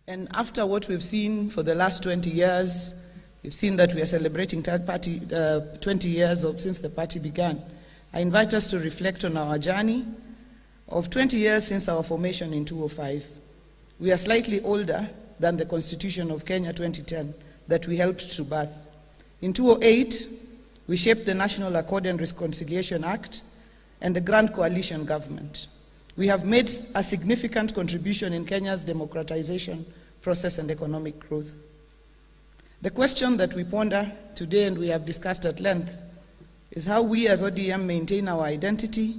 And after what we've seen for the last 20 years, we've seen that we are celebrating 20 years since the party began. I invite us to reflect on our journey of 20 years since our formation in 2005. We are slightly older than the Constitution of Kenya 2010 that we helped to birth. In 2008, we shaped the National Accord and Reconciliation Act and the Grand Coalition government. We have made a significant contribution in Kenya's democratization process and economic growth. The question that we ponder today and we have discussed at length is how we as ODM maintain our identity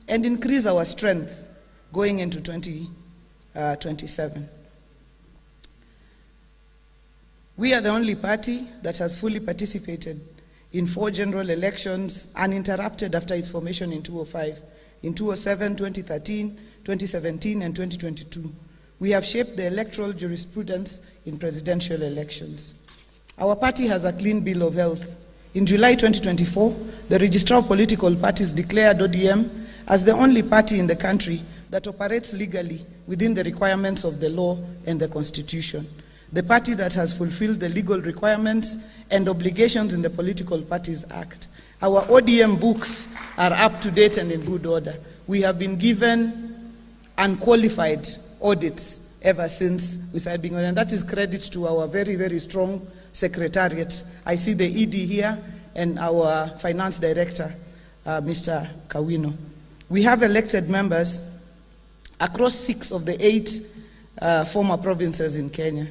and increase our strength going into 2027. We are the only party that has fully participated in 4 general elections uninterrupted after its formation in 2005, in 2007, 2013, 2017, and 2022. We have shaped the electoral jurisprudence in presidential elections. Our party has a clean bill of health. In July 2024, the Registrar of Political Parties declared ODM as the only party in the country that operates legally within the requirements of the law and the Constitution. The party that has fulfilled the legal requirements and obligations in the Political Parties Act. Our ODM books are up to date and in good order. We have been given unqualified audits ever since we started being audited, and that is credit to our very, very strong secretariat. I see the ED here and our finance director, Mr. Kawino. We have elected members across 6 of the 8 former provinces in Kenya,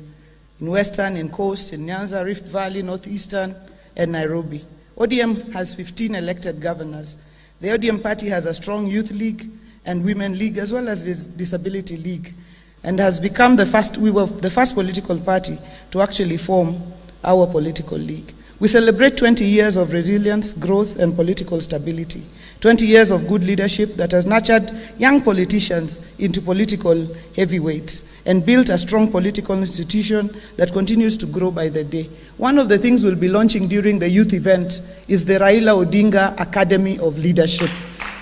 in Western, in Coast, in Nyanza, Rift Valley, Northeastern, and Nairobi. ODM has 15 elected governors. The ODM party has a strong youth league and women league, as well as this disability league, and has become we were the first political party to actually form our political league. We celebrate 20 years of resilience, growth, and political stability. 20 years of good leadership that has nurtured young politicians into political heavyweights and built a strong political institution that continues to grow by the day. One of the things we'll be launching during the youth event is the Raila Odinga Academy of Leadership.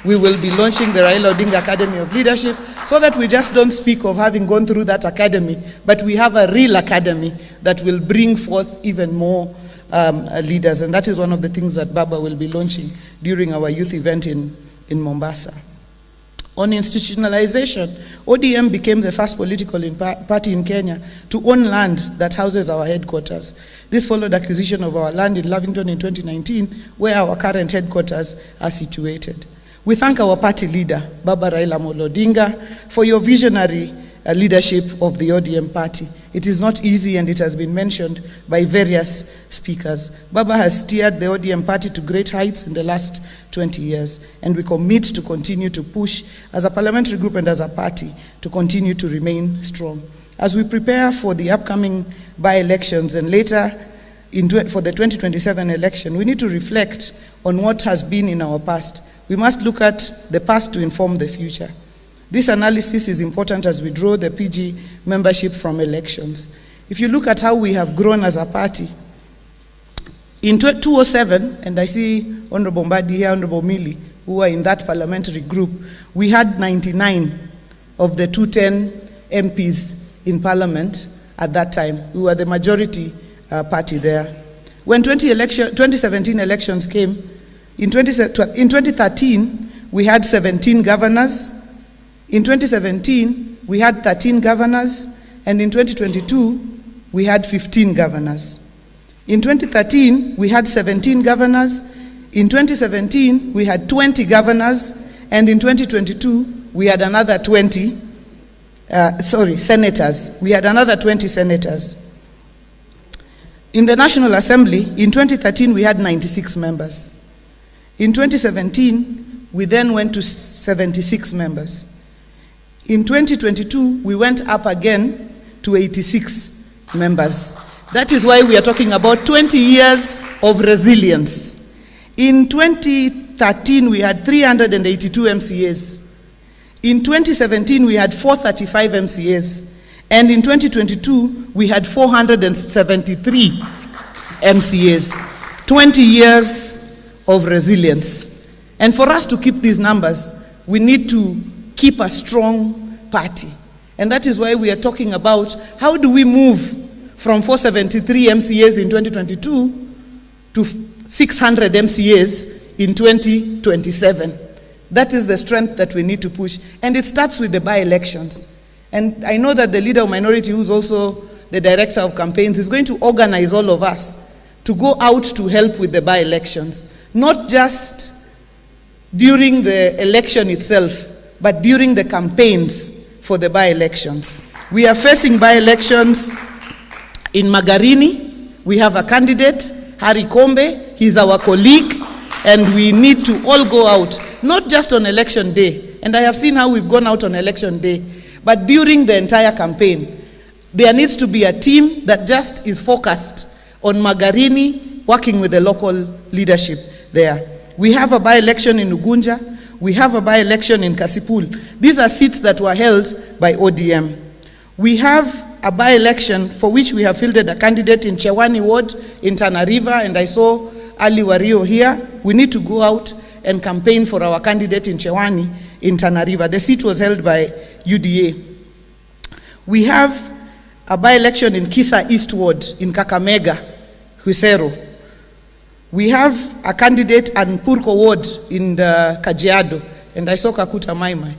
We will be launching the Raila Odinga Academy of Leadership so that we just don't speak of having gone through that academy, but we have a real academy that will bring forth even more leaders. And that is one of the things that Baba will be launching during our youth event in Mombasa. On institutionalization, ODM became the first political party in Kenya to own land that houses our headquarters. This followed acquisition of our land in Lavington in 2019, where our current headquarters are situated. We thank our party leader, Baba Raila Odinga, for your visionary leadership of the ODM party. It is not easy, and it has been mentioned by various speakers. Baba has steered the ODM party to great heights in the last 20 years, and we commit to continue to push as a parliamentary group and as a party to continue to remain strong. As we prepare for the upcoming by-elections and later for the 2027 election, we need to reflect on what has been in our past. We must look at the past to inform the future. This analysis is important as we draw the PG membership from elections. If you look at how we have grown as a party, in 2007, and I see Honorable Mbadi here, Honorable Mili, who are in that parliamentary group, we had 99 of the 210 MPs in parliament at that time. We were the majority party there. When 2017 elections came, in 2013, we had 17 governors. In 2017, we had 13 governors, and in 2022, we had 15 governors. In 2013, we had 17 governors. In 2017, we had 20 governors, and in 2022, we had another 20 senators. We had another 20 senators. In the National Assembly, in 2013, we had 96 members. In 2017, we then went to 76 members. In 2022, we went up again to 86 members. That is why we are talking about 20 years of resilience. In 2013, we had 382 MCAs. In 2017, we had 435 MCAs. And in 2022, we had 473 MCAs. 20 years of resilience. And for us to keep these numbers, we need to keep a strong party. And that is why we are talking about how do we move from 473 MCAs in 2022 to 600 MCAs in 2027. That is the strength that we need to push. And it starts with the by-elections. And I know that the leader of minority, who's also the director of campaigns, is going to organize all of us to go out to help with the by-elections. Not just during the election itself, but during the campaigns for the by-elections. We are facing by-elections in Magarini. We have a candidate, Harry Kombe. He's our colleague, and we need to all go out, not just on election day. And I have seen how we've gone out on election day, but during the entire campaign. There needs to be a team that just is focused on Magarini, working with the local leadership there. We have a by-election in Ugunja. We have a by-election in Kasipul. These are seats that were held by ODM. We have a by-election for which we have fielded a candidate in Chewani Ward in Tana River, and I saw Ali Wario here. We need to go out and campaign for our candidate in Chewani in Tana River. The seat was held by UDA. We have a by-election in Kisa East Ward in Kakamega, Huisero. We have a candidate in Purko Ward in the Kajiado, and I saw Kakuta Maimai.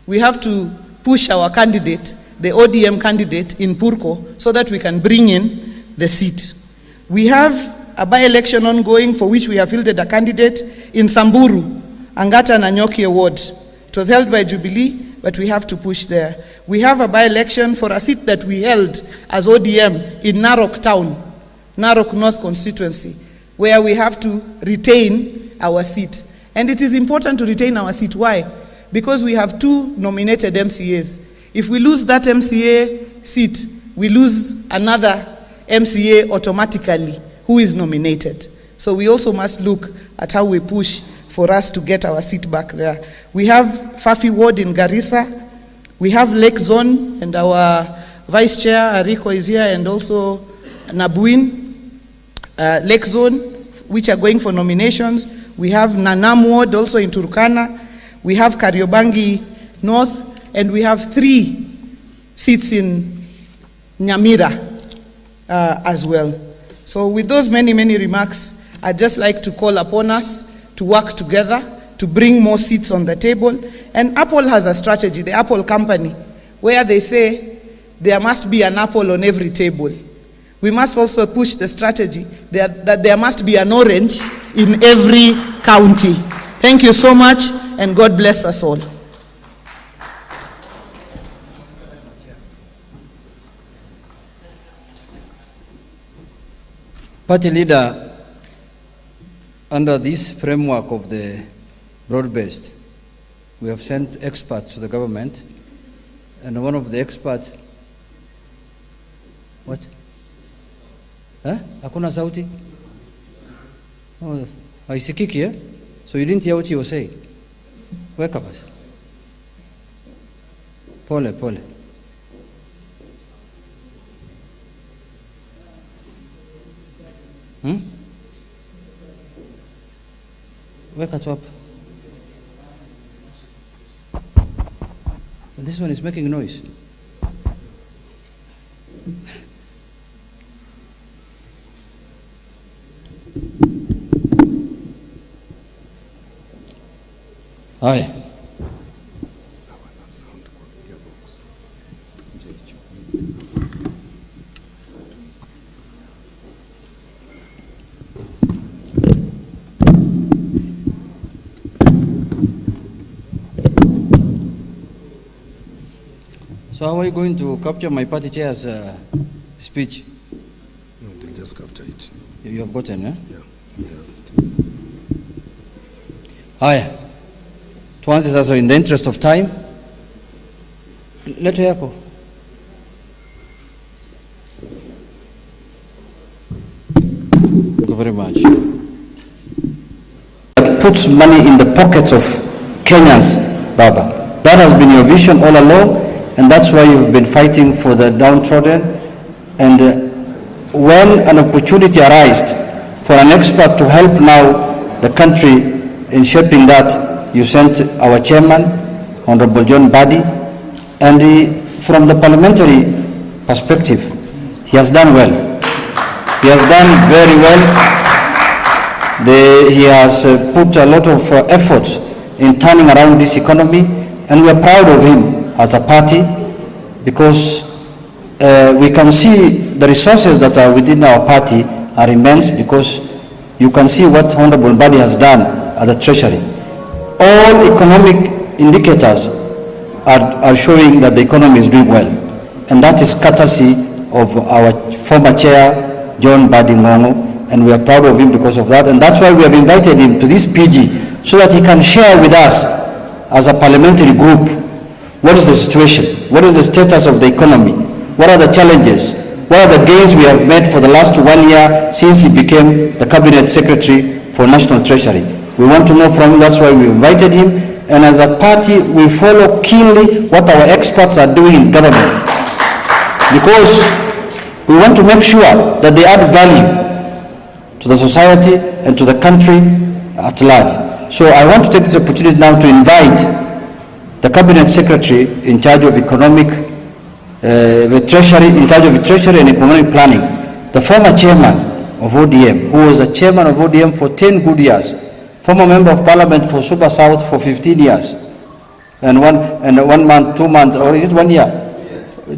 We have to push our candidate, the ODM candidate in Purko, so that we can bring in the seat. We have a by-election ongoing for which we have fielded a candidate in Samburu, Angata Nanyokie Ward. It was held by Jubilee, but we have to push there. We have a by-election for a seat that we held as ODM in Narok Town, Narok North constituency, where we have to retain our seat. And it is important to retain our seat. Why? Because we have 2 nominated MCAs. If we lose that MCA seat, we lose another MCA automatically who is nominated. So we also must look at how we push for us to get our seat back there. We have Fafi Ward in Garissa. We have Lake Zone, and our Vice Chair, Ariko, is here, and also Nabuin. Lake Zone, which are going for nominations. We have Nanam Ward also in Turkana. We have Kariobangi North, and we have 3 seats in Nyamira as well. So with those many remarks, I'd just like to call upon us to work together to bring more seats on the table. And Apple has a strategy, the Apple company, where they say there must be an apple on every table. We must also push the strategy that there must be an orange in every county. Thank you so much, and God bless us all. Party leader, under this framework of the broad-based, we have sent experts to the government, and one of the experts, what? Hakuna sauti? Oh, haisikiki, eh? So you didn't hear what you were saying? Wake up us. Pole. Wake up. But this one is making noise. Hi. So how are you going to capture my party chair's speech? No, they'll just capture it. You have gotten, eh? Yeah. Haya, tuanze sasa in the interest of time. Leto yako. Thank you very much. That puts money in the pockets of Kenyans, Baba. That has been your vision all along, and that's why you've been fighting for the downtrodden. And when an opportunity arises for an expert to help now the country in shaping that, you sent our chairman, Honorable John Badi, and from the parliamentary perspective, he has done well. He has done very well. He has put a lot of effort in turning around this economy, and we are proud of him as a party, because we can see the resources that are within our party are immense, because you can see what Honorable Badi has done at the Treasury. All economic indicators are showing that the economy is doing well, and that is courtesy of our former chair, John Badi Ngongo, and we are proud of him because of that, and that's why we have invited him to this PG, so that he can share with us as a parliamentary group what is the situation, what is the status of the economy, what are the challenges, what are the gains we have made for the last 1 year since he became the Cabinet Secretary for National Treasury. We want to know from him, that's why we invited him, and as a party we follow keenly what our experts are doing in government, because we want to make sure that they add value to the society and to the country at large. So I want to take this opportunity now to invite the Cabinet Secretary in charge of economic, the Treasury, in charge of Treasury and economic planning, the former chairman of ODM, who was the chairman of ODM for 10 good years, former member of Parliament for Super South for 15 years, and 1 month, 2 months, or is it 1 year?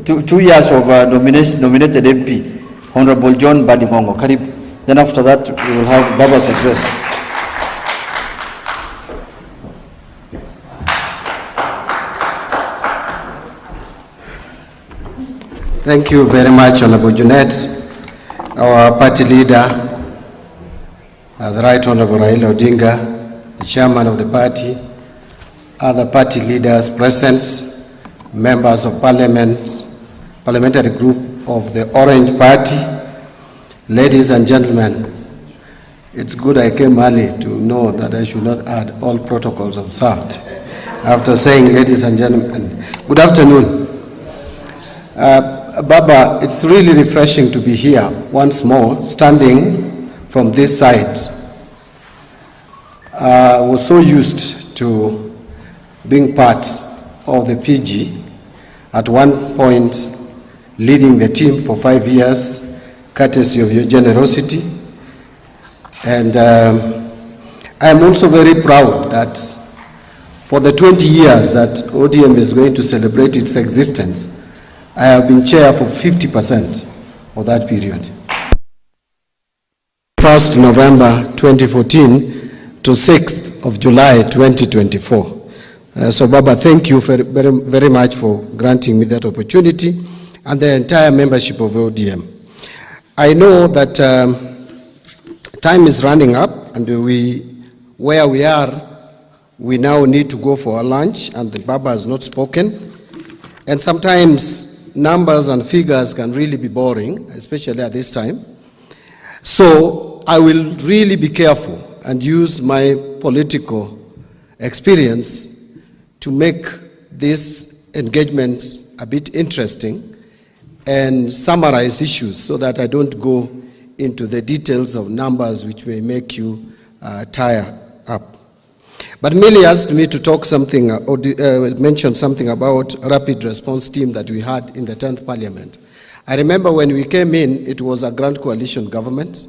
2 years of nominated MP, Honorable John Badi Ngongo. Karibu. Then after that, we will have Baba's address. Thank you very much, Honorable Junet, our party leader, the Right Honorable Raila Odinga, the chairman of the party, other party leaders present, members of parliament, parliamentary group of the Orange Party, ladies and gentlemen. It's good I came early to know that I should not add all protocols observed. After saying ladies and gentlemen, good afternoon. Baba, it's really refreshing to be here once more, standing from this side. I was so used to being part of the PG, at one point leading the team for 5 years, courtesy of your generosity. And I'm also very proud that for the 20 years that ODM is going to celebrate its existence, I have been chair for 50% of that period. 1st November 2014 to 6th of July 2024. So Baba, thank you very much for granting me that opportunity, and the entire membership of ODM. I know that time is running up, and where we are, we now need to go for a lunch, and the Baba has not spoken. And sometimes numbers and figures can really be boring, especially at this time. So I will really be careful and use my political experience to make this engagement a bit interesting and summarize issues so that I don't go into the details of numbers which may make you tire up. But Millie asked me to talk something, mention something about rapid response team that we had in the 10th Parliament. I remember when we came in, it was a grand coalition government,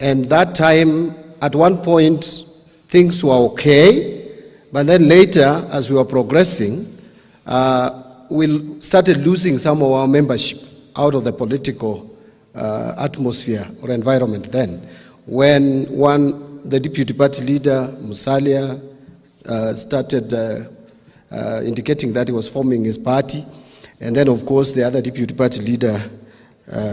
and that time, at one point, things were okay, but then later, as we were progressing, we started losing some of our membership out of the political atmosphere or environment then, when the deputy party leader, Musalia, started indicating that he was forming his party. And then, of course, the other deputy party leader,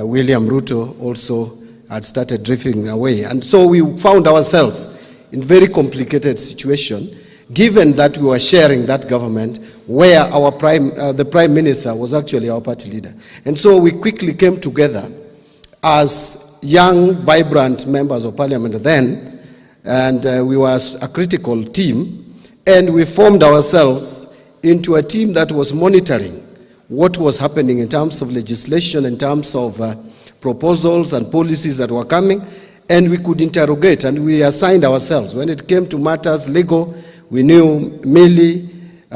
William Ruto, also had started drifting away. And so we found ourselves in a very complicated situation, given that we were sharing that government where our the prime minister was actually our party leader. And so we quickly came together as young, vibrant members of parliament then, and we were a critical team, and we formed ourselves into a team that was monitoring what was happening in terms of legislation, in terms of proposals and policies that were coming, and we could interrogate, and we assigned ourselves. When it came to matters legal, we knew Millie,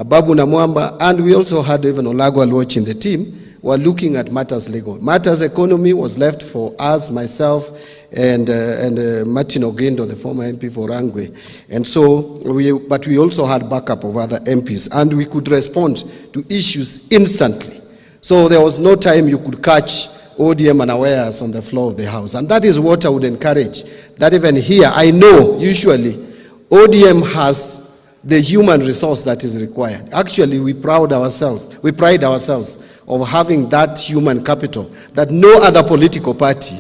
Babu Namwamba, and we also had even Olago Aluoch in the team, were looking at matters legal. Matters economy was left for us, myself, and Martin Ogendo, the former MP for Rangwe. And so, but we also had backup of other MPs, and we could respond to issues instantly. So there was no time you could catch ODM unawares on the floor of the House. And that is what I would encourage, that even here, I know usually ODM has the human resource that is required. Actually, we pride ourselves of having that human capital that no other political party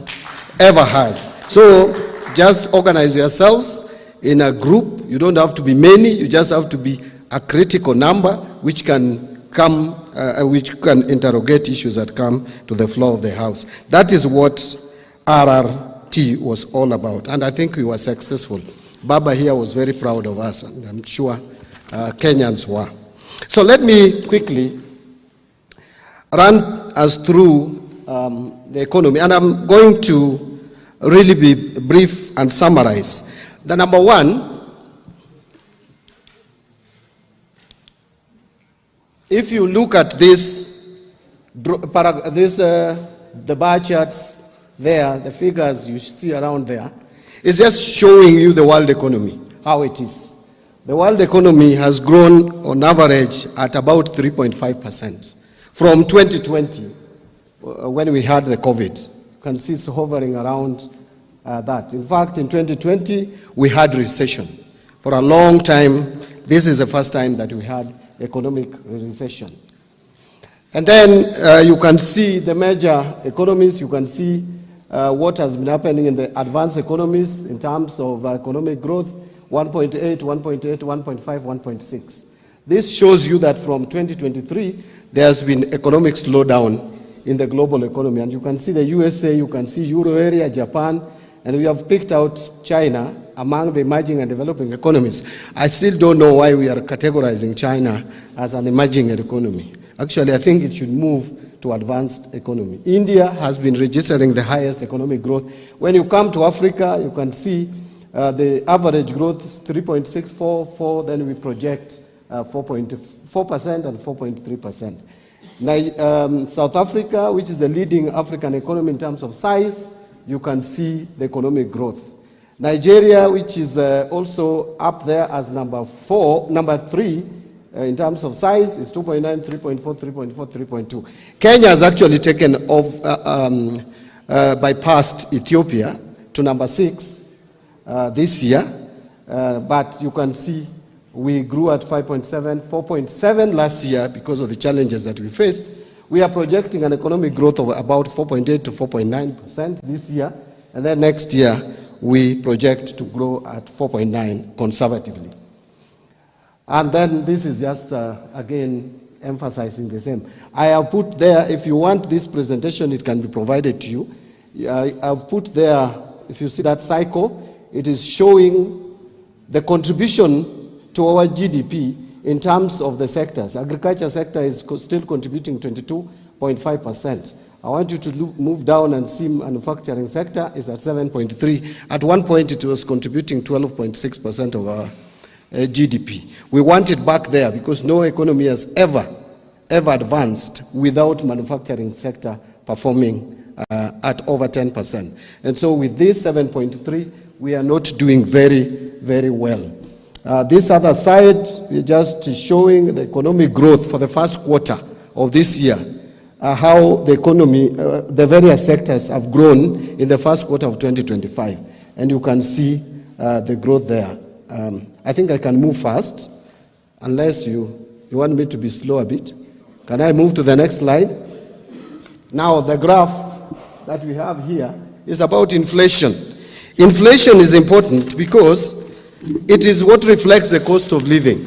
ever has. So just organize yourselves in a group. You don't have to be many. You just have to be a critical number which can come, which can interrogate issues that come to the floor of the House. That is what RRT was all about, and I think we were successful. Baba here was very proud of us, and I'm sure Kenyans were. So let me quickly run us through the economy, and I'm going to really be brief and summarize. The number one, if you look at this, the bar charts there, the figures you see around there, it's just showing you the world economy, how it is. The world economy has grown on average at about 3.5% from 2020, when we had the COVID. You can see it's hovering around that. In fact, in 2020, we had recession. For a long time, this is the first time that we had economic recession. And then you can see the major economies. You can see what has been happening in the advanced economies in terms of economic growth, 1.8, 1.8, 1.5, 1.6. This shows you that from 2023, there has been economic slowdown in the global economy. And you can see the USA, you can see Euro area, Japan, and we have picked out China among the emerging and developing economies. I still don't know why we are categorizing China as an emerging economy. Actually, I think it should move to advanced economy. India has been registering the highest economic growth. When you come to Africa, you can see the average growth is 3.644, then we project 4.4% and 4.3%. South Africa, which is the leading African economy in terms of size, you can see the economic growth. Nigeria, which is also up there as number 3, in terms of size, is 2.9, 3.4, 3.4, 3.2. Kenya has actually taken off, bypassed Ethiopia to number 6 this year, but you can see we grew at 5.7, 4.7 last year because of the challenges that we faced. We are projecting an economic growth of about 4.8 to 4.9% this year, and then next year we project to grow at 4.9 conservatively. And then this is just, again, emphasizing the same. I have put there, if you want this presentation, it can be provided to you. I've put there, if you see that cycle, it is showing the contribution to our GDP in terms of the sectors. Agriculture sector is still contributing 22.5%. I want you to move down and see manufacturing sector is at 7.3. At one point, it was contributing 12.6% of our GDP. We want it back there because no economy has ever advanced without manufacturing sector performing at over 10%. And so with this 7.3, we are not doing very, very well. This other side, we're just showing the economic growth for the first quarter of this year, how the economy, the various sectors have grown in the first quarter of 2025. And you can see the growth there. I think I can move fast, unless you want me to be slow a bit. Can I move to the next slide? Now, the graph that we have here is about inflation. Inflation is important because it is what reflects the cost of living.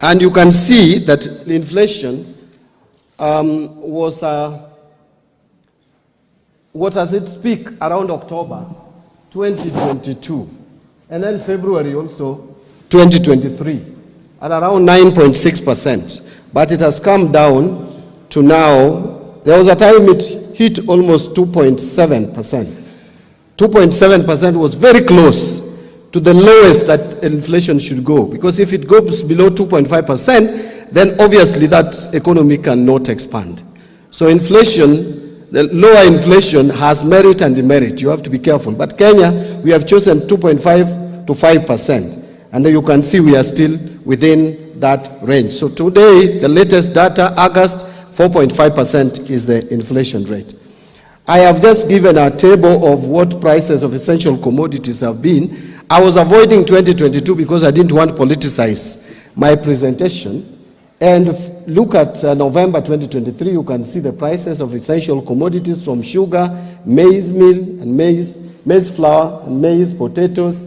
And you can see that inflation was what does it peak around October 2022. And then February also 2023 at around 9.6%. But it has come down to now, there was a time it hit almost 2.7%. 2.7% was very close to the lowest that inflation should go, because if it goes below 2.5%, then obviously that economy cannot expand. So inflation, the lower inflation has merit and demerit. You have to be careful. But Kenya, we have chosen 2.5 to 5%. And you can see we are still within that range. So today, the latest data, August, 4.5% is the inflation rate. I have just given a table of what prices of essential commodities have been. I was avoiding 2022 because I didn't want to politicize my presentation. And look at November 2023, you can see the prices of essential commodities from sugar, maize meal, and maize flour, and maize potatoes.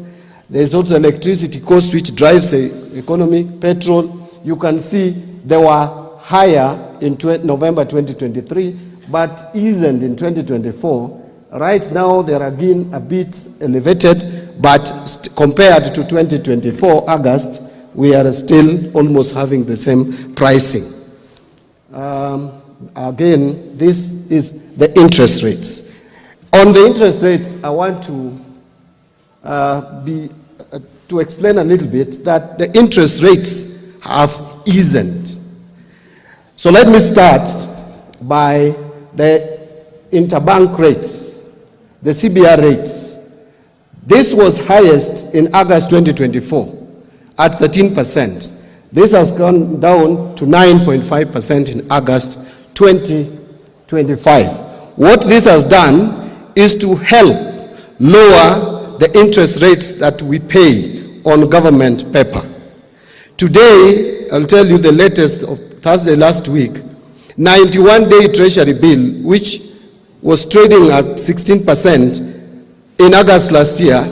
There's also electricity cost, which drives the economy, petrol. You can see they were higher in November 2023, but eased in 2024. Right now, they're again a bit elevated, but compared to 2024, August, we are still almost having the same pricing. Again, this is the interest rates. On the interest rates, I want to explain a little bit that the interest rates have eased. So let me start by the interbank rates, the CBR rates. This was highest in August 2024 at 13%. This has gone down to 9.5% in August 2025. What this has done is to help lower the interest rates that we pay on government paper. Today, I'll tell you the latest of Thursday last week, 91-day treasury bill, which was trading at 16% in August last year,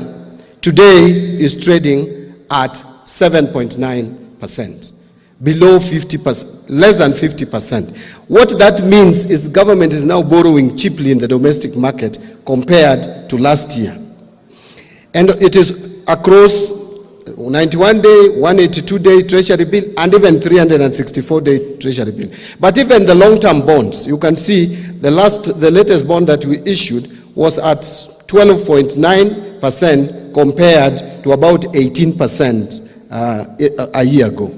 today is trading at 7.9%, below 50%, less than 50%. What that means is government is now borrowing cheaply in the domestic market compared to last year. And it is across 91-day, 182-day treasury bill, and even 364-day treasury bill. But even the long-term bonds, you can see the latest bond that we issued was at 12.9% compared to about 18% a year ago.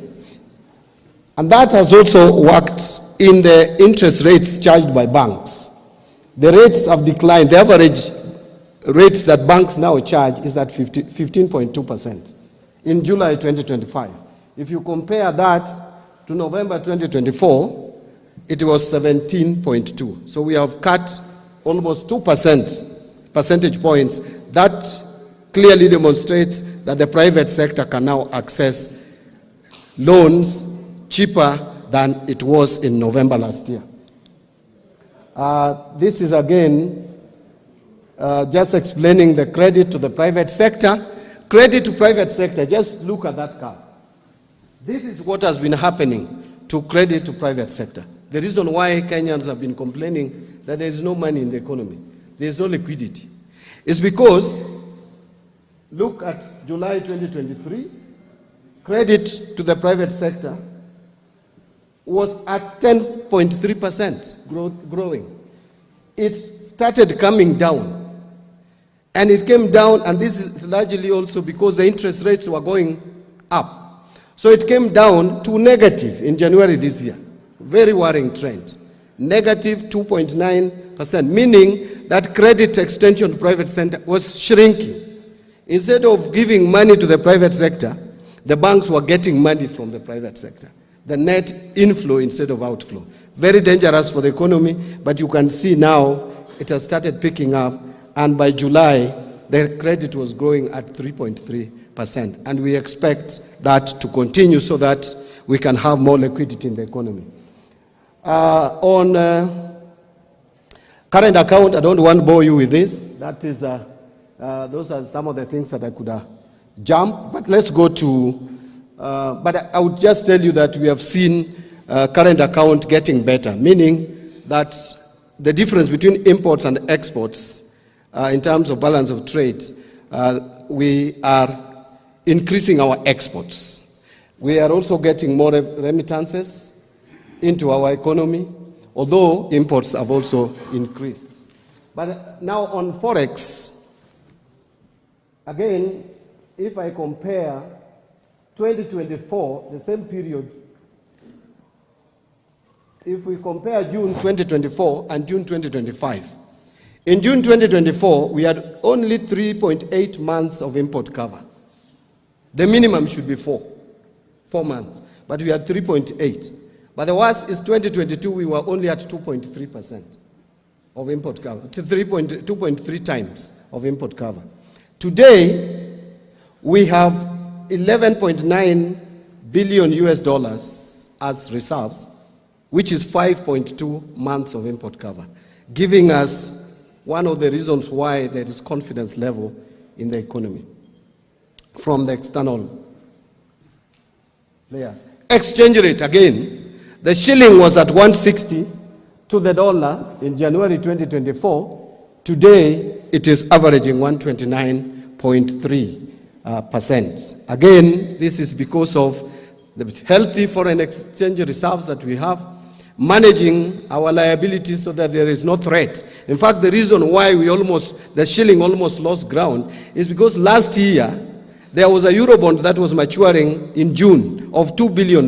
And that has also worked in the interest rates charged by banks. The rates have declined. The average rates that banks now charge is at 15.2% in July 2025. If you compare that to November 2024, it was 17.2. So we have cut almost 2% percentage points. That clearly demonstrates that the private sector can now access loans cheaper than it was in November last year. This is again just explaining the credit to the private sector. Credit to private sector, just look at that curve. This is what has been happening to credit to private sector. The reason why Kenyans have been complaining that there is no money in the economy, there is no liquidity, is because, look at July 2023, credit to the private sector was at 10.3% growing. It started coming down. And it came down, and this is largely also because the interest rates were going up. So it came down to negative in January this year. Very worrying trend. Negative 2.9%, meaning that credit extension to private sector was shrinking. Instead of giving money to the private sector, the banks were getting money from the private sector. The net inflow instead of outflow. Very dangerous for the economy, but you can see now it has started picking up. And by July, the credit was growing at 3.3%. And we expect that to continue so that we can have more liquidity in the economy. On current account, I don't want to bore you with this. That is, those are some of the things that I could jump. But let's go to, but I would just tell you that we have seen current account getting better, meaning that the difference between imports and exports in terms of balance of trade, we are increasing our exports. We are also getting more remittances into our economy, although imports have also increased. But now on Forex, again, if I compare 2024, the same period, if we compare June 2024 and June 2025, in June 2024, we had only 3.8 months of import cover. The minimum should be 4 months, but we had 3.8. But the worst is 2022, we were only at 2.3% of import cover, 2.3 times of import cover. Today, we have 11.9 billion US dollars as reserves, which is 5.2 months of import cover, giving us one of the reasons why there is confidence level in the economy from the external players. Exchange rate, again, the shilling was at 160 to the dollar in January 2024. Today, it is averaging 129.3%. Again, this is because of the healthy foreign exchange reserves that we have, managing our liabilities so that there is no threat. In fact, the reason why the shilling almost lost ground is because last year there was a Eurobond that was maturing in June of $2 billion,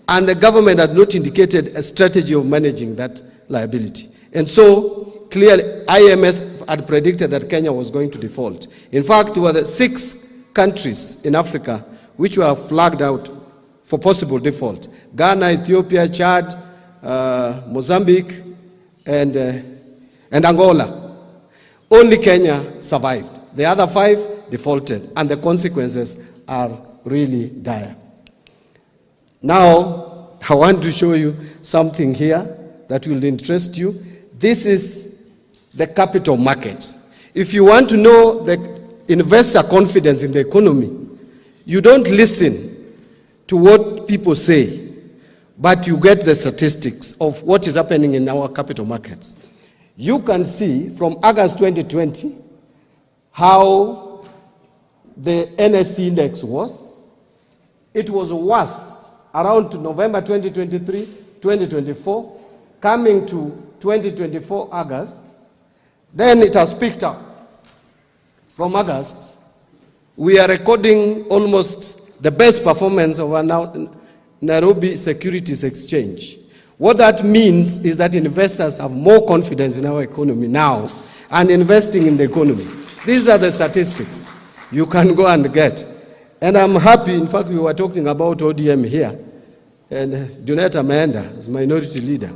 and the government had not indicated a strategy of managing that liability. And so, clearly, IMF had predicted that Kenya was going to default. In fact, there were 6 countries in Africa which were flagged out for possible default: Ghana, Ethiopia, Chad, Mozambique, and Angola. Only Kenya survived. The other 5 defaulted, and the consequences are really dire. Now, I want to show you something here that will interest you. This is the capital market. If you want to know the investor confidence in the economy, you don't listen to what people say, but you get the statistics of what is happening in our capital markets. You can see from August 2020 how the NSE index was. It was worse around November 2023, 2024, coming to 2024 August. Then it has picked up. From August, we are recording almost the best performance of our Nairobi Securities Exchange. What that means is that investors have more confidence in our economy now and investing in the economy. These are the statistics you can go and get. And I'm happy, in fact, we were talking about ODM here, and Juneta Amanda is minority leader.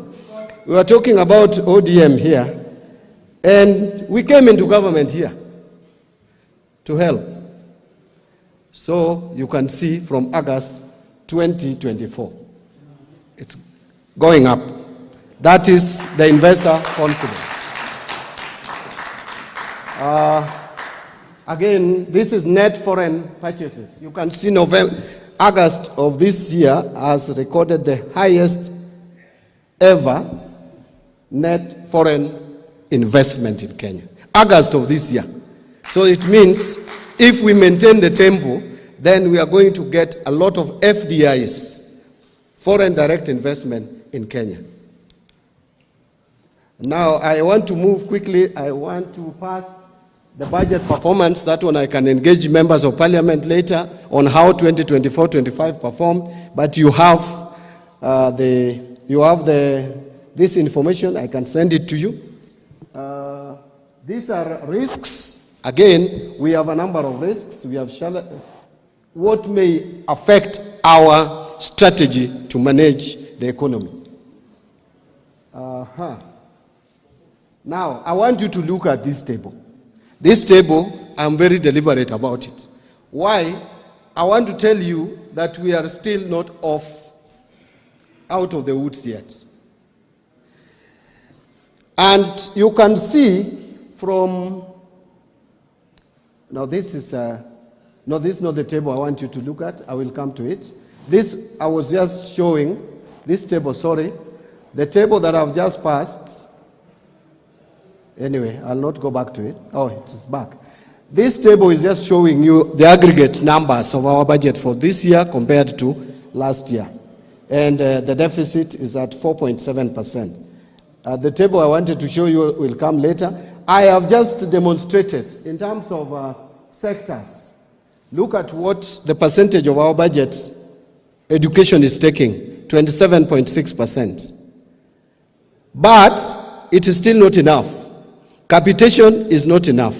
We were talking about ODM here, and we came into government here to help. So you can see from August 2024, it's going up. That is the investor confidence. Again, this is net foreign purchases. You can see August of this year has recorded the highest ever net foreign investment in Kenya. August of this year. So it means if we maintain the tempo, then we are going to get a lot of FDIs, foreign direct investment in Kenya. Now, I want to move quickly. I want to pass the budget performance. That one I can engage members of parliament later on how 2024-25 performed. But you have this information. I can send it to you. These are risks. Again, we have a number of risks. We have what may affect our strategy to manage the economy. Now, I want you to look at this table. This table, I'm very deliberate about it. Why? I want to tell you that we are still not out of the woods yet. And you can see from, this is not the table I want you to look at. I will come to it. This, I was just showing, this table, sorry, the table that I've just passed. Anyway, I'll not go back to it. Oh, it is back. This table is just showing you the aggregate numbers of our budget for this year compared to last year. And the deficit is at 4.7%. The table I wanted to show you will come later. I have just demonstrated in terms of sectors. Look at what the percentage of our budget education is taking, 27.6%. But it is still not enough. Capitation is not enough.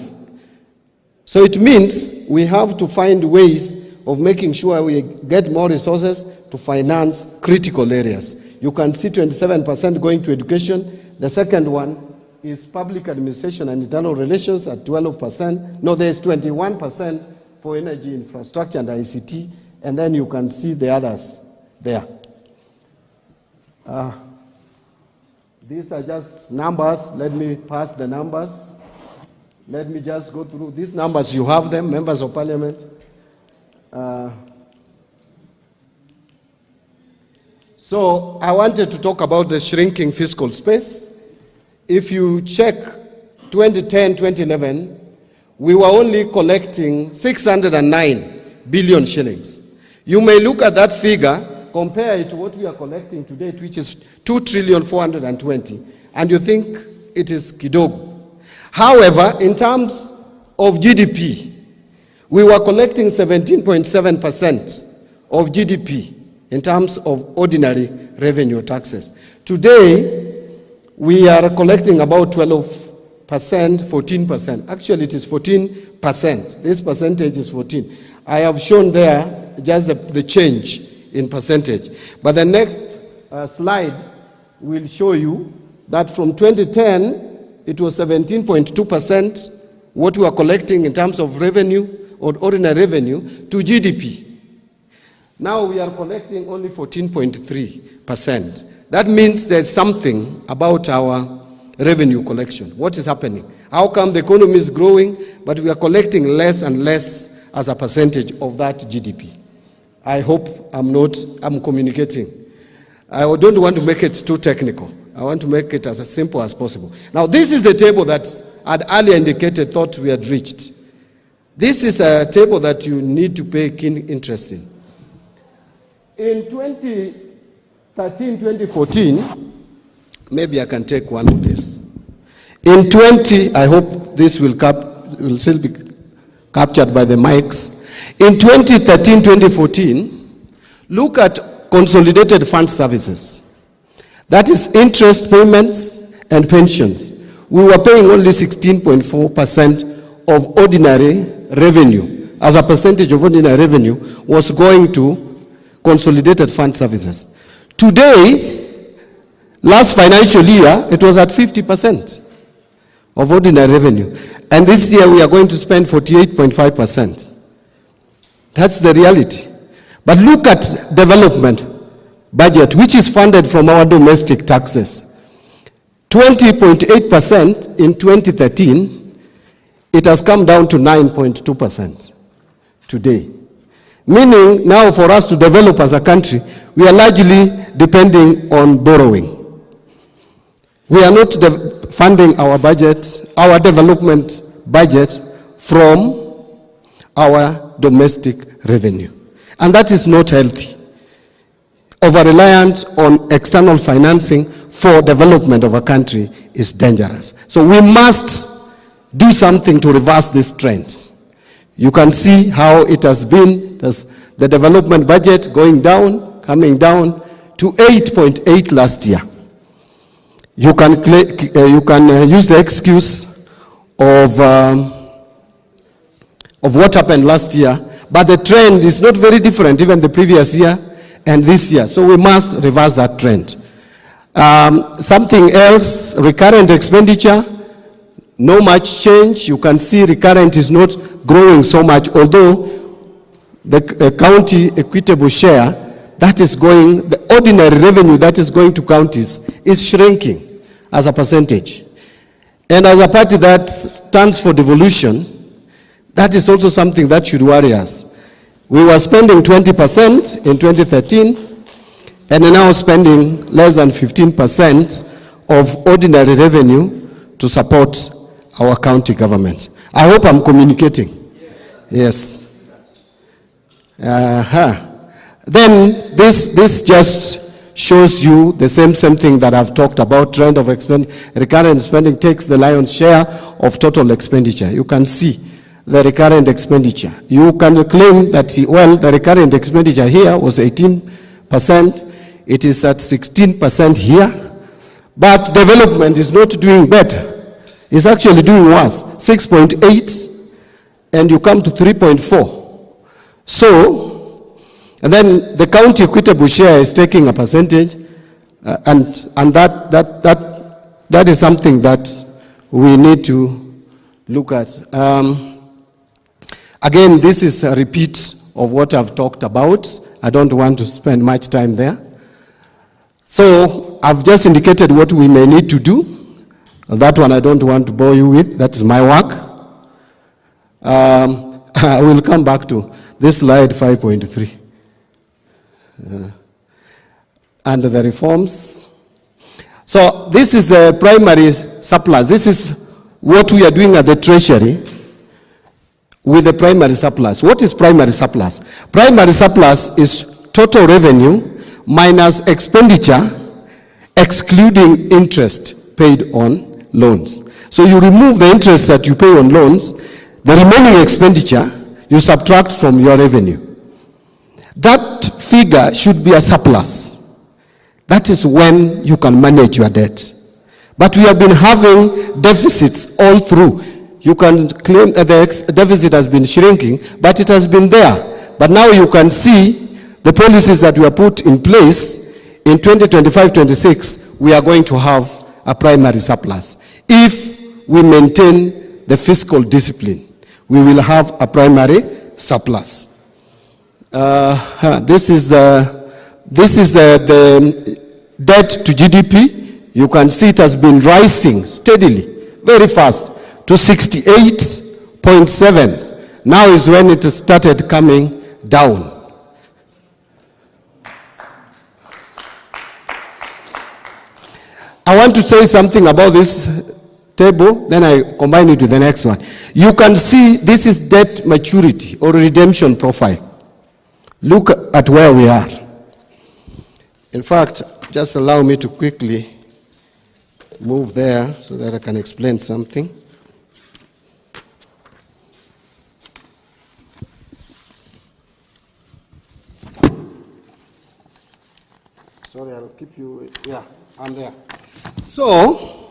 So it means we have to find ways of making sure we get more resources to finance critical areas. You can see 27% going to education. The second one is public administration and internal relations at 12%. No, there's 21% for energy infrastructure and ICT, and then you can see the others there. These are just numbers. Let me pass the numbers. Let me just go through these numbers. You have them, members of parliament. So I wanted to talk about the shrinking fiscal space. If you check 2010, 2011, we were only collecting 609 billion shillings. You may look at that figure, compare it to what we are collecting today, which is 2,420,000,000, and you think it is kidogo. However, in terms of GDP, we were collecting 17.7% of GDP in terms of ordinary revenue taxes. Today, we are collecting about 12%, 14%. Actually, it is 14%. This percentage is 14. I have shown there just the change in percentage. But the next slide will show you that from 2010, it was 17.2% what we are collecting in terms of revenue or ordinary revenue to GDP. Now we are collecting only 14.3%. That means there's something about our revenue collection. What is happening? How come the economy is growing, but we are collecting less and less as a percentage of that GDP? I hope I'm communicating. I don't want to make it too technical. I want to make it as simple as possible. Now, this is the table that I'd earlier indicated thought we had reached. This is a table that you need to pay keen interest in. In 2013, 2014, maybe I can take one of this. In 20, I hope this will still be captured by the mics. In 2013, 2014, look at consolidated fund services. That is interest payments and pensions. We were paying only 16.4% of ordinary revenue. As a percentage of ordinary revenue was going to consolidated fund services. Today, last financial year, it was at 50% of ordinary revenue. And this year, we are going to spend 48.5%. That's the reality. But look at development budget, which is funded from our domestic taxes. 20.8% in 2013, it has come down to 9.2% today. Meaning now for us to develop as a country, we are largely depending on borrowing. We are not funding our budget, our development budget from our domestic revenue. And that is not healthy. Over-reliance on external financing for development of a country is dangerous. So we must do something to reverse this trend. You can see how it has been, the development budget going down, coming down to 8.8 last year. You can use the excuse of what happened last year, but the trend is not very different, even the previous year and this year. So we must reverse that trend. Something else, recurrent expenditure, no much change. You can see recurrent is not growing so much, although the county equitable share, that is going, the ordinary revenue that is going to counties is shrinking as a percentage. And as a party that stands for devolution, that is also something that should worry us. We were spending 20% in 2013, and are now spending less than 15% of ordinary revenue to support our county government. I hope I'm communicating. Yes. Then this just shows you the same thing that I've talked about. Trend of recurrent spending takes the lion's share of total expenditure. You can see the recurrent expenditure. You can claim that, well, the recurrent expenditure here was 18%. It is at 16% here. But development is not doing better. It's actually doing worse, 6.8, and you come to 3.4. So, and then the county equitable share is taking a percentage, and that is something that we need to look at. Again, this is a repeat of what I've talked about. I don't want to spend much time there. So I've just indicated what we may need to do. That one I don't want to bore you with. That is my work. I will come back to this slide 5.3. And the reforms. So this is a primary surplus. This is what we are doing at the Treasury with the primary surplus. What is primary surplus? Primary surplus is total revenue minus expenditure excluding interest paid on loans. So you remove the interest that you pay on loans, the remaining expenditure you subtract from your revenue. That figure should be a surplus. That is when you can manage your debt. But we have been having deficits all through. You can claim that the deficit has been shrinking, but it has been there. But now you can see the policies that were put in place in 2025-26, we are going to have a primary surplus. If we maintain the fiscal discipline, we will have a primary surplus. This is the debt to GDP. You can see it has been rising steadily, very fast, to 68.7. Now is when it started coming down. I want to say something about this table, then I combine it with the next one. You can see this is debt maturity or redemption profile. Look at where we are. In fact, just allow me to quickly move there so that I can explain something. Sorry, I'll keep you, yeah, I'm there. So,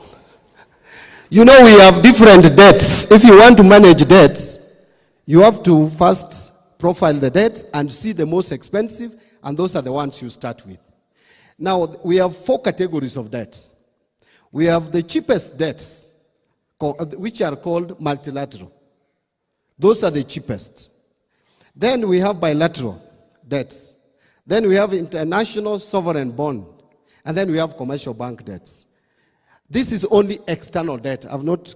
you know we have different debts. If you want to manage debts, you have to first profile the debts and see the most expensive, and those are the ones you start with. Now, we have 4 categories of debts. We have the cheapest debts, which are called multilateral. Those are the cheapest. Then we have bilateral debts. Then we have international sovereign bond. And then we have commercial bank debts. This is only external debt. I've not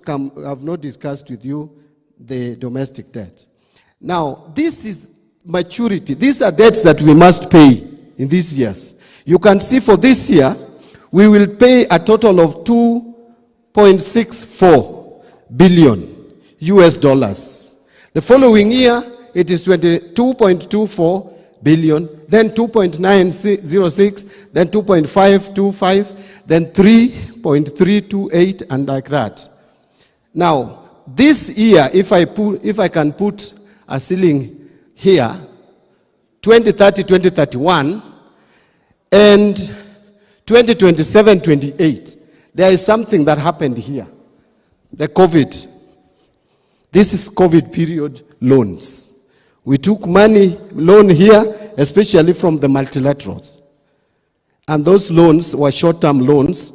discussed with you the domestic debt. Now, this is maturity. These are debts that we must pay in these years. You can see for this year, we will pay a total of 2.64 billion US dollars. The following year, it is 22.24 billion, then 2.906, then 2.525, then 3.328, and like that. Now, this year, if I can put a ceiling here, 2030, 2031, and 2027, 28, there is something that happened here. The COVID. This is COVID period loans. We took loan here, especially from the multilaterals. And those loans were short-term loans,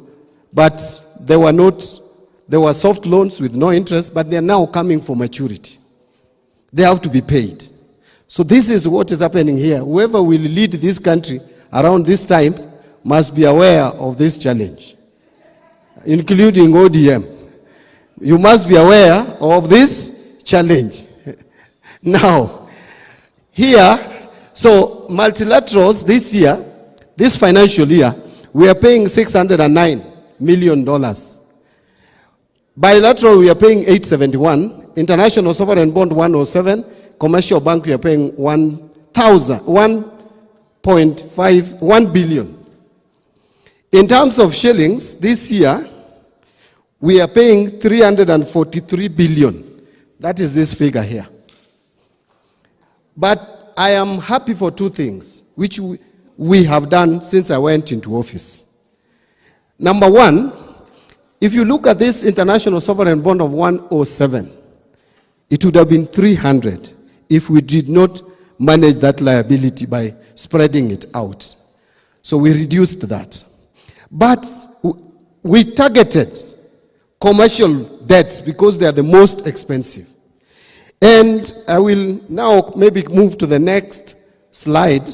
but they were soft loans with no interest, but they are now coming for maturity. They have to be paid. So this is what is happening here. Whoever will lead this country around this time must be aware of this challenge, including ODM. You must be aware of this challenge. Now, here, so multilaterals this year, this financial year, we are paying $609 million. Bilateral, we are paying 871. International sovereign bond, 107. Commercial bank, we are paying 1 billion. In terms of shillings, this year, we are paying 343 billion. That is this figure here. But I am happy for 2 things, which we have done since I went into office. Number one, if you look at this international sovereign bond of 107, it would have been 300 if we did not manage that liability by spreading it out. So we reduced that. But we targeted commercial debts because they are the most expensive. And I will now maybe move to the next slide.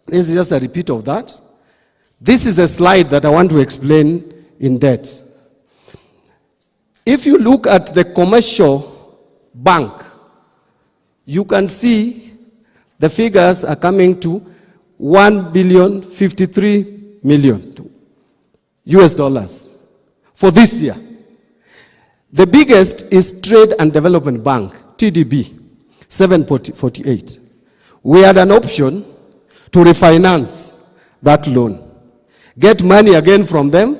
This is just a repeat of that. This is a slide that I want to explain in debt. If you look at the commercial bank, you can see the figures are coming to $1,053,000,000 US dollars for this year. The biggest is Trade and Development Bank, TDB, 748. We had an option to refinance that loan, get money again from them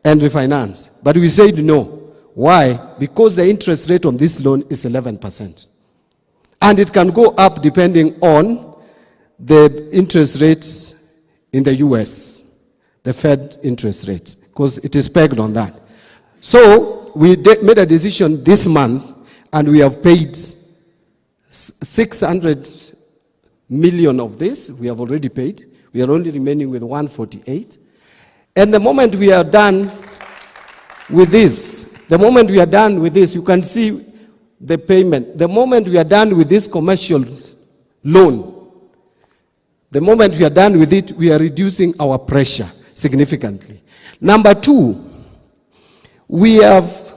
and refinance. But we said no. Why? Because the interest rate on this loan is 11%. And it can go up depending on the interest rates in the US, the Fed interest rates, because it is pegged on that. So we made a decision this month, and we have paid 600 million of this. We have already paid. We are only remaining with 148. And the moment we are done with this, you can see the payment. The moment we are done with this commercial loan, the moment we are done with it, we are reducing our pressure significantly. Number two, we have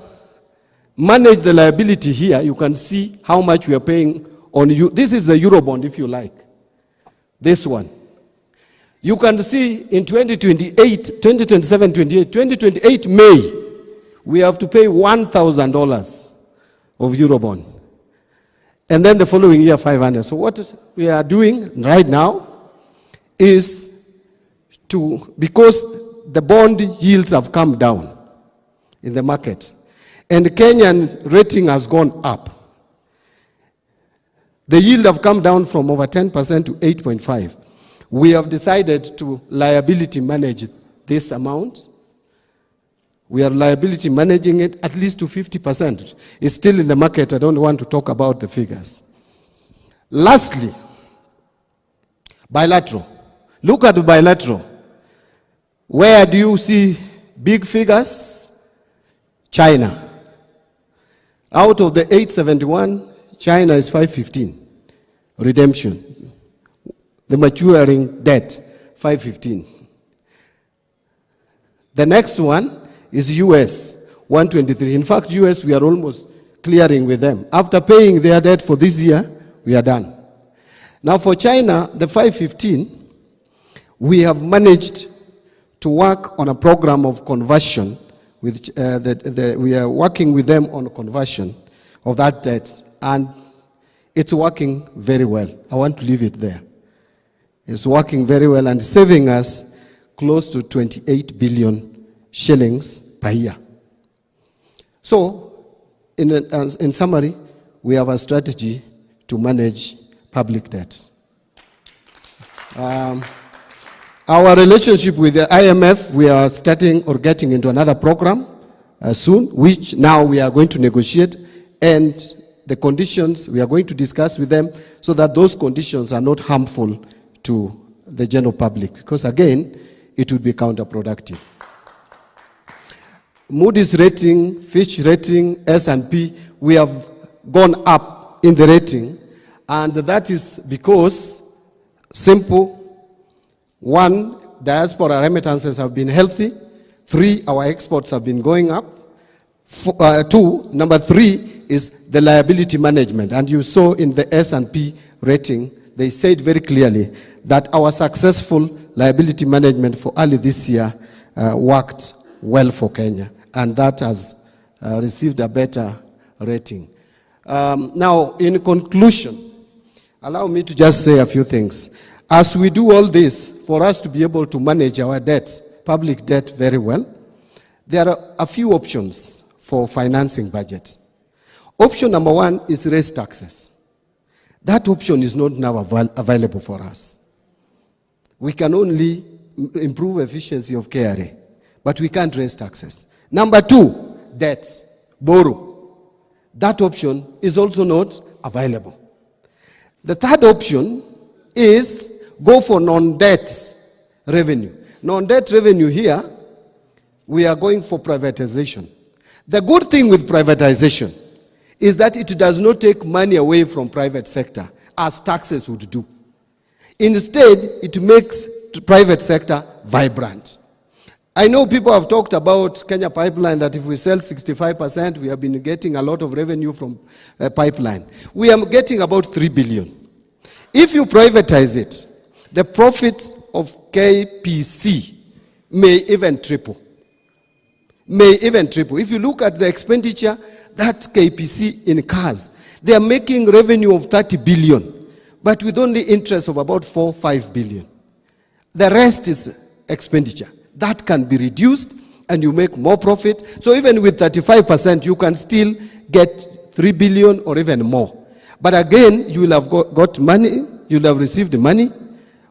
managed the liability here. You can see how much we are paying on you. This is the Eurobond, if you like. This one. You can see in 2028, 2027, 28, 2028 May, we have to pay $1,000 of Eurobond. And then the following year, 500. So what we are doing right now is because the bond yields have come down in the market, and the Kenyan rating has gone up. The yield have come down from over 10% to 8.5. We have decided to liability manage this amount. We are liability managing it at least to 50%. It's still in the market. I don't want to talk about the figures. Lastly, bilateral. Look at the bilateral. Where do you see big figures? China. Out of the 871, China is 515. Redemption. The maturing debt, 515. The next one is US, 123. In fact, US, we are almost clearing with them. After paying their debt for this year, we are done. Now for China, the 515, we have managed to work on a program of conversion. We are working with them on conversion of that debt, and it's working very well. I want to leave it there. It's working very well and saving us close to 28 billion shillings per year. So, in summary, we have a strategy to manage public debt. Our relationship with the IMF, we are starting or getting into another program soon, which now we are going to negotiate, and the conditions we are going to discuss with them so that those conditions are not harmful to the general public, because again, it would be counterproductive. Moody's rating, Fitch rating, S&P, we have gone up in the rating, and that is because, simple, 1, diaspora remittances have been healthy. 3, our exports have been going up. 2, number 3 is the liability management. And you saw in the S&P rating, they said very clearly that our successful liability management for early this year worked well for Kenya. And that has received a better rating. Now, in conclusion, allow me to just say a few things. As we do all this, for us to be able to manage our debt, public debt very well, there are a few options for financing budget. Option number 1 is raise taxes. That option is not now available for us. We can only improve efficiency of KRA. but we can't raise taxes. Number two, debt, borrow. That option is also not available. The third option is go for non-debt revenue. Non-debt revenue here, we are going for privatization. The good thing with privatization is that it does not take money away from private sector as taxes would do. Instead, it makes the private sector vibrant. I know people have talked about Kenya Pipeline, that if we sell 65%, we have been getting a lot of revenue from pipeline. We are getting about 3 billion. If you privatize it, the profit of KPC may even triple. May even triple. If you look at the expenditure that KPC incurs, they are making revenue of 30 billion, but with only interest of about 4-5 billion. The rest is expenditure. That can be reduced and you make more profit. So even with 35%, you can still get 3 billion or even more. But again, you will have got money, you will have received money,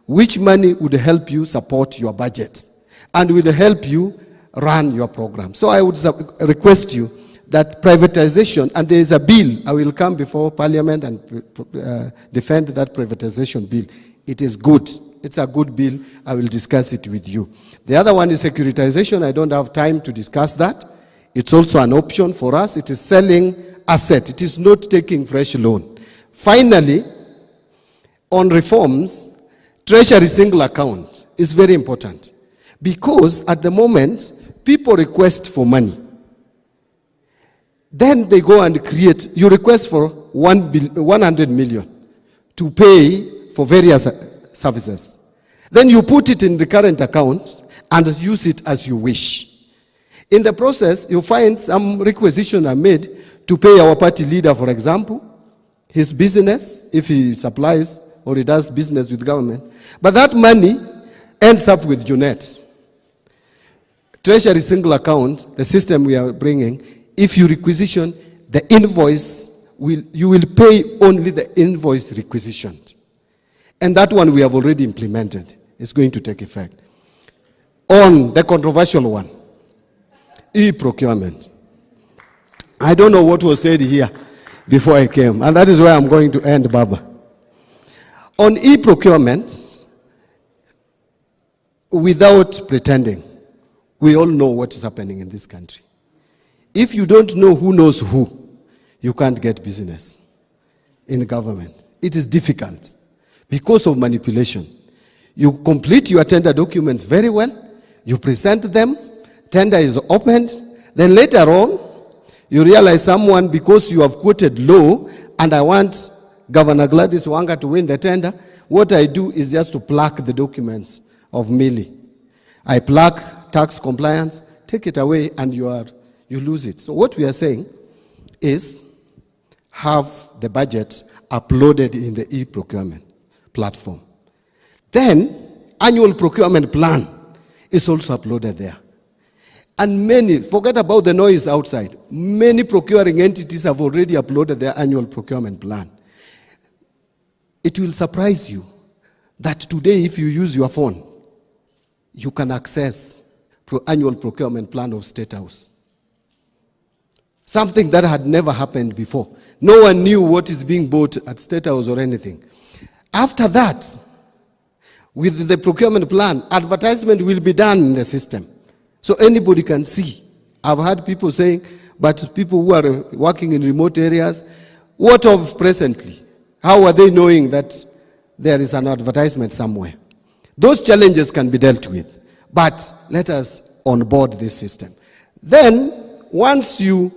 which money would help you support your budget and will help you run your program. So I would request you that privatization, and there is a bill, I will come before Parliament and defend that privatization bill. It is good. It's a good bill. I will discuss it with you. The other one is securitization. I don't have time to discuss that. It's also an option for us. It is selling asset. It is not taking fresh loan. Finally, on reforms, treasury single account is very important because at the moment, people request for money. Then they go and create, you request for 100 million to pay for various services. Then you put it in the current account and use it as you wish. In the process, you find some requisitions are made to pay our party leader, for example, his business, if he supplies or he does business with government. But that money ends up with Junet. Treasury single account, the system we are bringing, if you requisition the invoice, you will pay only the invoice requisition. And that one we have already implemented. It's going to take effect. On the controversial one, e-procurement. I don't know what was said here before I came, and that is where I'm going to end, Baba. On e-procurement, without pretending, we all know what is happening in this country. If you don't know who knows who, you can't get business in government. It is difficult because of manipulation. You complete your tender documents very well, you present them, tender is opened, then later on, you realize someone, because you have quoted low, and I want Governor Gladys Wanga to win the tender, what I do is just to plaque the documents of Millie. I plaque tax compliance, take it away, and you lose it. So what we are saying is have the budget uploaded in the e-procurement platform. Then, annual procurement plan is also uploaded there. And many, forget about the noise outside, many procuring entities have already uploaded their annual procurement plan. It will surprise you that today, if you use your phone, you can access annual procurement plan of State House. Something that had never happened before. No one knew what is being bought at State House or anything. After that, with the procurement plan, advertisement will be done in the system. So anybody can see. I've heard people saying, but people who are working in remote areas, what of presently? How are they knowing that there is an advertisement somewhere? Those challenges can be dealt with, but let us onboard this system. Then, once you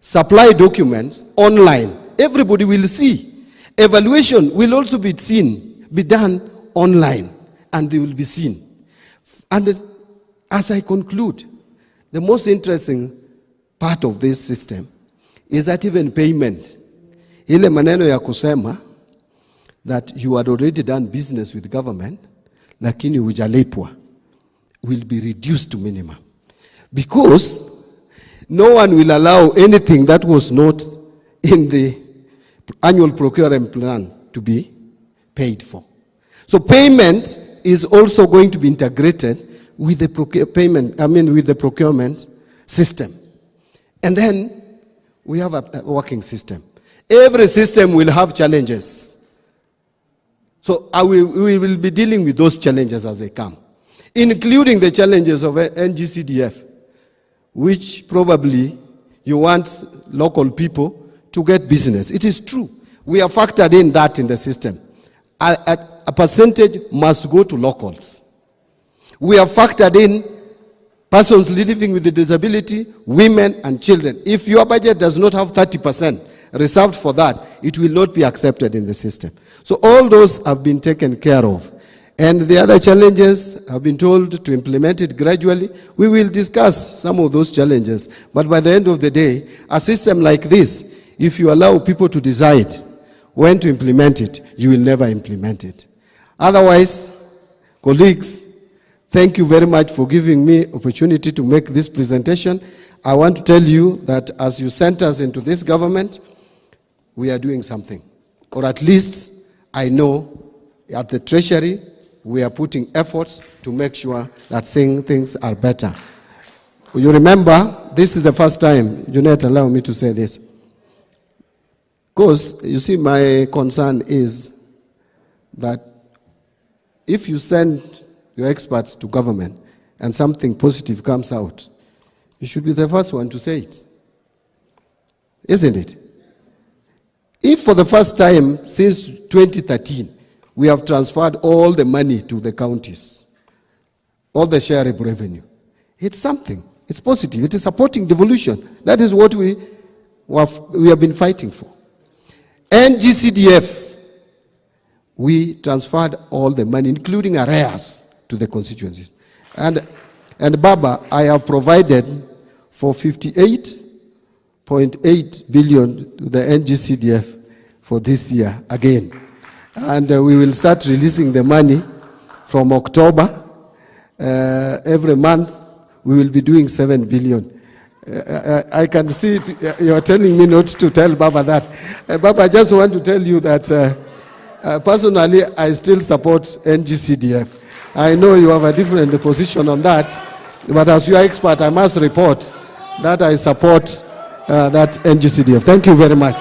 supply documents online, everybody will see. Evaluation will also be done online, and they will be seen. And as I conclude, the most interesting part of this system is that even payment, ile maneno ya kusema that you had already done business with government, lakini hujalipwa, will be reduced to minimum. Because no one will allow anything that was not in the annual procurement plan to be paid for. So payment is also going to be integrated with the with the procurement system. And then we have a working system. Every system will have challenges. So we will be dealing with those challenges as they come, including the challenges of NGCDF, which probably you want local people to get business. It is true. We have factored in that in the system. A percentage must go to locals. We have factored in persons living with a disability, women and children. If your budget does not have 30% reserved for that, it will not be accepted in the system. So all those have been taken care of. And the other challenges, I've been told to implement it gradually. We will discuss some of those challenges. But by the end of the day, a system like this, if you allow people to decide when to implement it, you will never implement it. Otherwise, colleagues, thank you very much for giving me opportunity to make this presentation. I want to tell you that as you sent us into this government, we are doing something. Or at least I know at the Treasury, we are putting efforts to make sure that things are better. You remember, this is the first time, Junet, allow me to say this. Because, you see, my concern is that if you send your experts to government and something positive comes out, you should be the first one to say it. Isn't it? If for the first time since 2013, we have transferred all the money to the counties, all the share of revenue, it's something. It's positive. It is supporting devolution. That is what we have been fighting for. NGCDF, we transferred all the money, including arrears, to the constituencies. And Baba, I have provided for 58.8 billion to the NGCDF for this year again. And we will start releasing the money from October. Every month, we will be doing 7 billion. I can see you are telling me not to tell Baba that. Baba, I just want to tell you that personally, I still support NGCDF. I know you have a different position on that, but as your expert, I must report that I support that NGCDF. Thank you very much.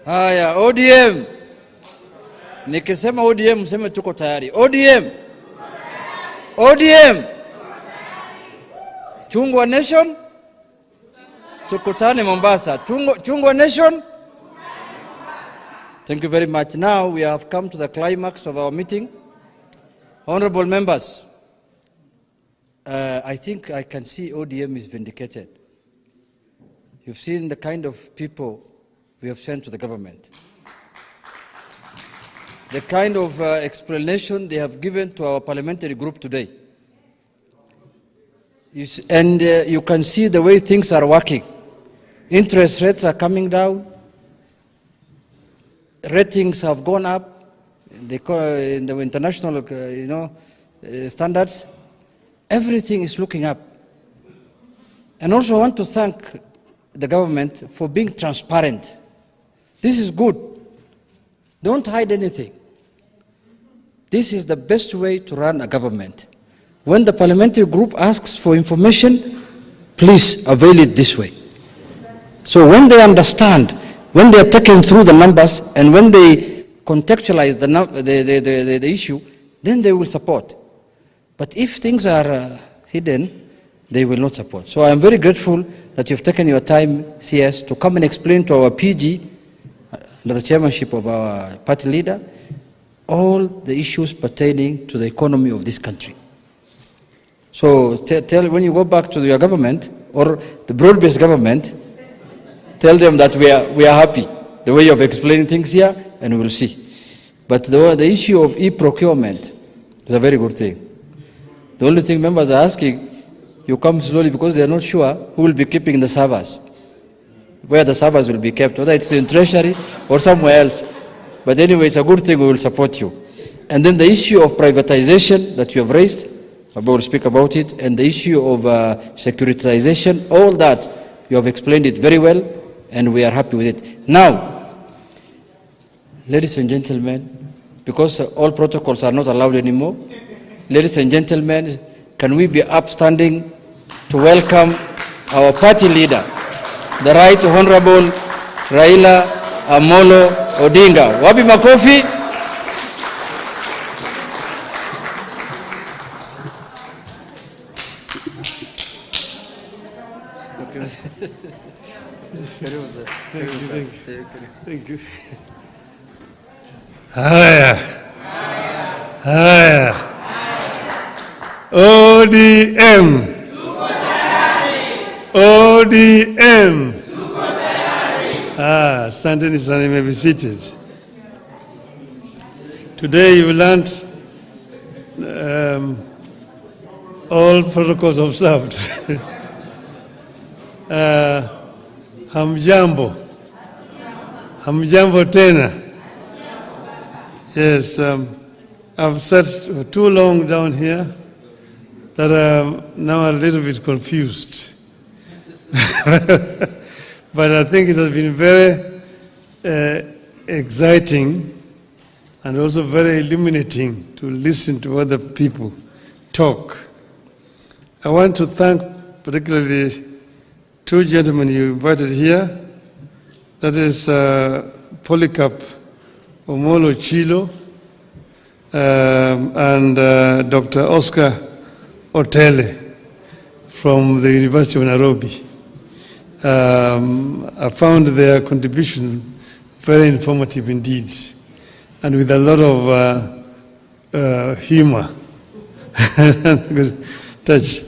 Haya, ODM. Nikisema ODM, mseme tuko tayari. ODM. ODM. Chungwa Nation. Tukutane Mombasa. Chungwa Nation. Thank you very much. Now we have come to the climax of our meeting. Honorable members, I think I can see ODM is vindicated. You've seen the kind of people we have sent to the government. The kind of explanation they have given to our parliamentary group today. And you can see the way things are working. Interest rates are coming down. Ratings have gone up in the international standards. Everything is looking up. And also I want to thank the government for being transparent. This is good. Don't hide anything. This is the best way to run a government. When the parliamentary group asks for information, please avail it this way. So when they understand, when they are taken through the numbers, and when they contextualize the issue, then they will support. But if things are hidden, they will not support. So I am very grateful that you've taken your time, CS, to come and explain to our PG, under the chairmanship of our party leader, all the issues pertaining to the economy of this country. So tell when you go back to your government, or the broad-based government, tell them that we are happy, the way you have explained things here, and we will see. But the issue of e-procurement is a very good thing. The only thing members are asking, you come slowly because they are not sure who will be keeping the servers, where the servers will be kept, whether it's in Treasury or somewhere else. But anyway, it's a good thing, we will support you. And then the issue of privatization that you have raised, I will speak about it, and the issue of securitization, all that, you have explained it very well, and we are happy with it. Now, ladies and gentlemen, because all protocols are not allowed anymore, ladies and gentlemen, can we be upstanding to welcome our party leader, the Right Honorable Raila Amolo Odinga. Wapi makofi? Thank you. Haya. Haya. ODM. ODM. Asanteni sana, you may be seated. Today you learned all protocols observed. Hamjambo. Hamjambo tena. Yes, I've sat for too long down here that I'm now a little bit confused. But I think it has been very exciting and also very illuminating to listen to other people talk. I want to thank particularly the two gentlemen you invited here. That is Polycarp Omolo Chilo and Dr. Oscar Otele from the University of Nairobi. I found their contribution very informative indeed, and with a lot of humor and good touch.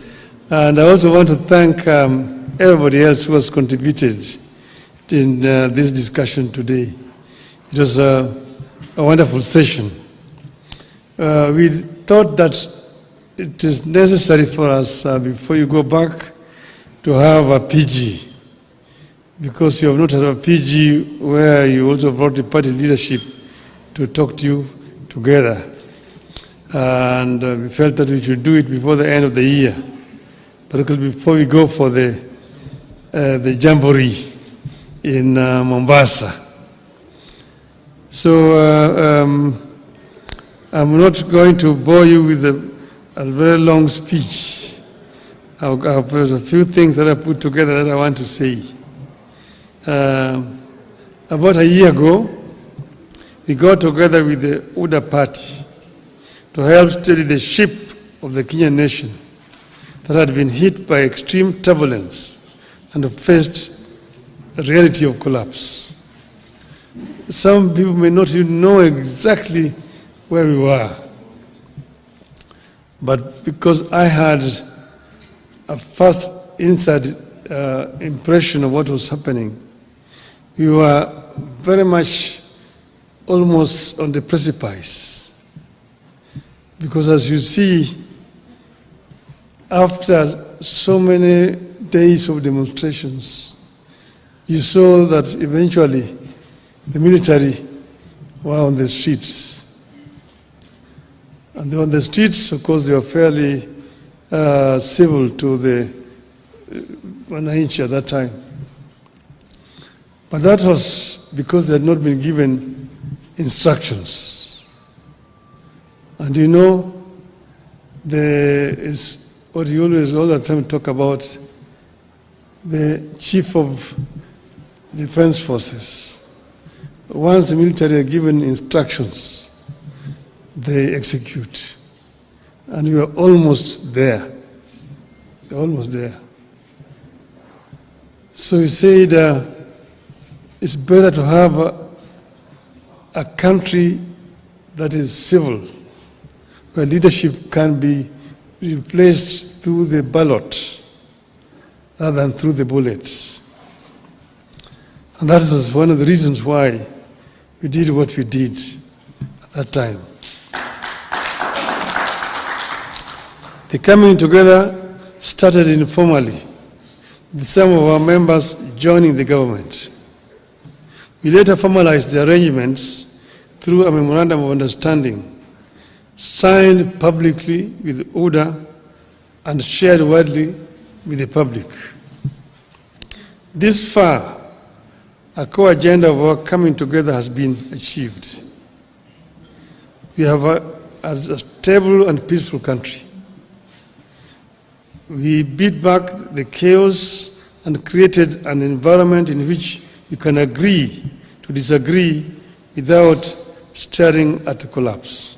And I also want to thank everybody else who has contributed in this discussion today. It was a wonderful session. We thought that it is necessary for us, before you go back, to have a PG, because you have not had a PG where you also brought the party leadership to talk to you together. And we felt that we should do it before the end of the year, particularly before we go for the Jamboree in Mombasa. So I'm not going to bore you with a very long speech. There's a few things that I put together that I want to say. About a year ago, we got together with the UDA party to help steady the ship of the Kenyan nation that had been hit by extreme turbulence and faced a reality of collapse. Some people may not even know exactly where we were, but because I had a first inside impression of what was happening, we were very much almost on the precipice. Because as you see, after so many days of demonstrations, you saw that eventually the military were on the streets. And they were on the streets, of course, they were fairly civil to the Wananchi at that time. But that was because they had not been given instructions. And you know, there is what you always all the time talk about, the chief of defense forces. Once the military are given instructions, they execute. And we are almost there. We're almost there. So he said it's better to have a country that is civil, where leadership can be replaced through the ballot rather than through the bullets. And that was one of the reasons why we did what we did at that time. The coming together started informally, with some of our members joining the government. We later formalized the arrangements through a memorandum of understanding signed publicly with order and shared widely with the public. This far, a core agenda of our coming together has been achieved. We have a stable and peaceful country. We beat back the chaos and created an environment in which we can agree to disagree without staring at collapse.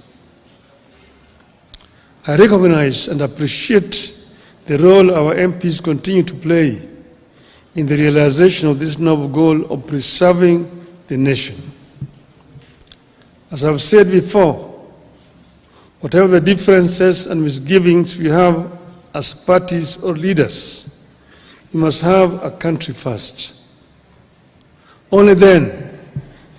I recognize and appreciate the role our MPs continue to play in the realization of this noble goal of preserving the nation. As I've said before, whatever the differences and misgivings we have as parties or leaders, we must have a country first. Only then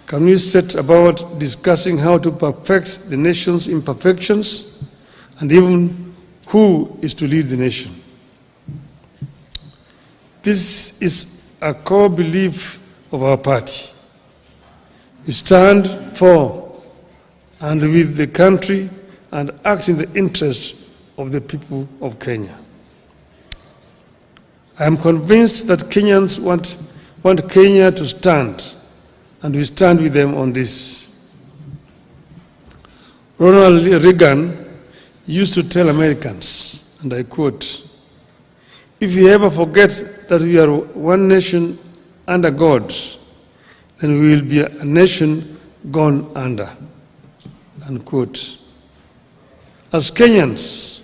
can we set about discussing how to perfect the nation's imperfections and even who is to lead the nation. This is a core belief of our party. We stand for and with the country and act in the interest of the people of Kenya. I am convinced that Kenyans want Kenya to stand, and we stand with them on this. Ronald Reagan used to tell Americans, and I quote, "If you ever forget that we are one nation under God, then we will be a nation gone under," unquote. As Kenyans,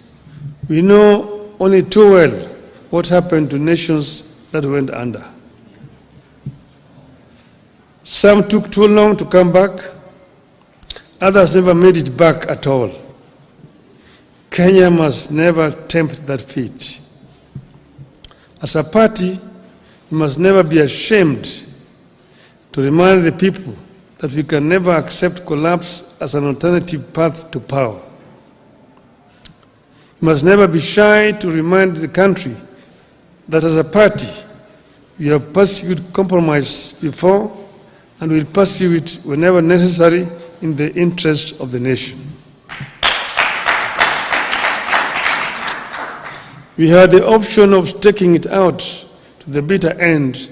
we know only too well what happened to nations that went under. Some took too long to come back, others never made it back at all. Kenya must never tempt that fate. As a party, we must never be ashamed to remind the people that we can never accept collapse as an alternative path to power. We must never be shy to remind the country that as a party, we have pursued compromise before and will pursue it whenever necessary in the interest of the nation. We had the option of taking it out to the bitter end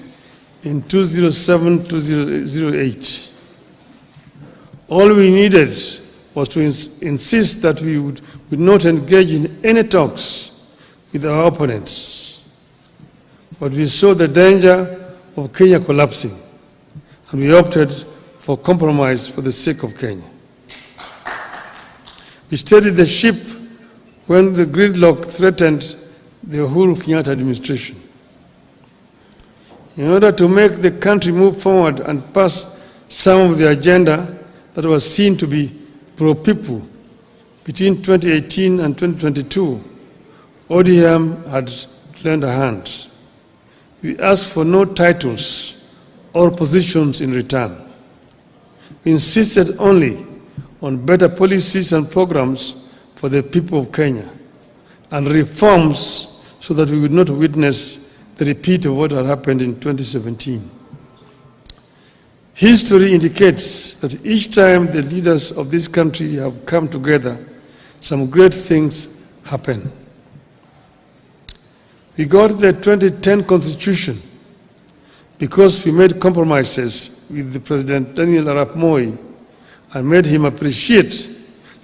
in 2007-2008. All we needed was to insist that we would not engage in any talks with our opponents. But we saw the danger of Kenya collapsing, and we opted for compromise for the sake of Kenya. We steadied the ship when the gridlock threatened the Uhuru Kenyatta administration. In order to make the country move forward and pass some of the agenda that was seen to be pro-people between 2018 and 2022, ODM had lent a hand. We asked for no titles or positions in return. We insisted only on better policies and programs for the people of Kenya and reforms so that we would not witness the repeat of what had happened in 2017. History indicates that each time the leaders of this country have come together, some great things happen. We got the 2010 Constitution because we made compromises with the President Daniel Arap Moi and made him appreciate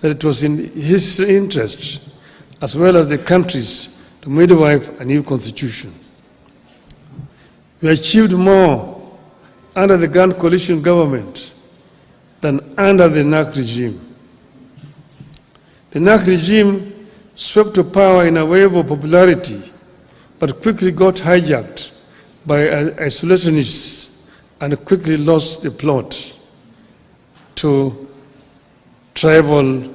that it was in his interest, as well as the country's, to midwife a new constitution. We achieved more under the Grand Coalition government than under the NAC regime. The NAC regime swept to power in a wave of popularity, but quickly got hijacked by isolationists and quickly lost the plot to tribal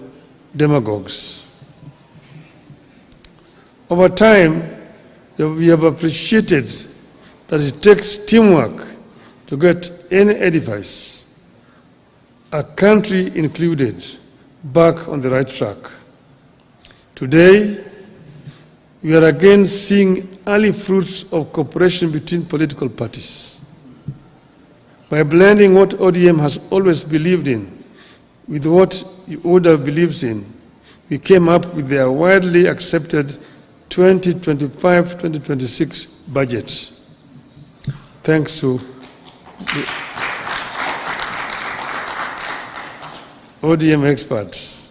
demagogues. Over time, we have appreciated that it takes teamwork to get any edifice, a country included, back on the right track. Today, we are again seeing early fruits of cooperation between political parties. By blending what ODM has always believed in, with what ODM believes in, we came up with their widely accepted 2025-2026 budget. Thanks to the ODM experts.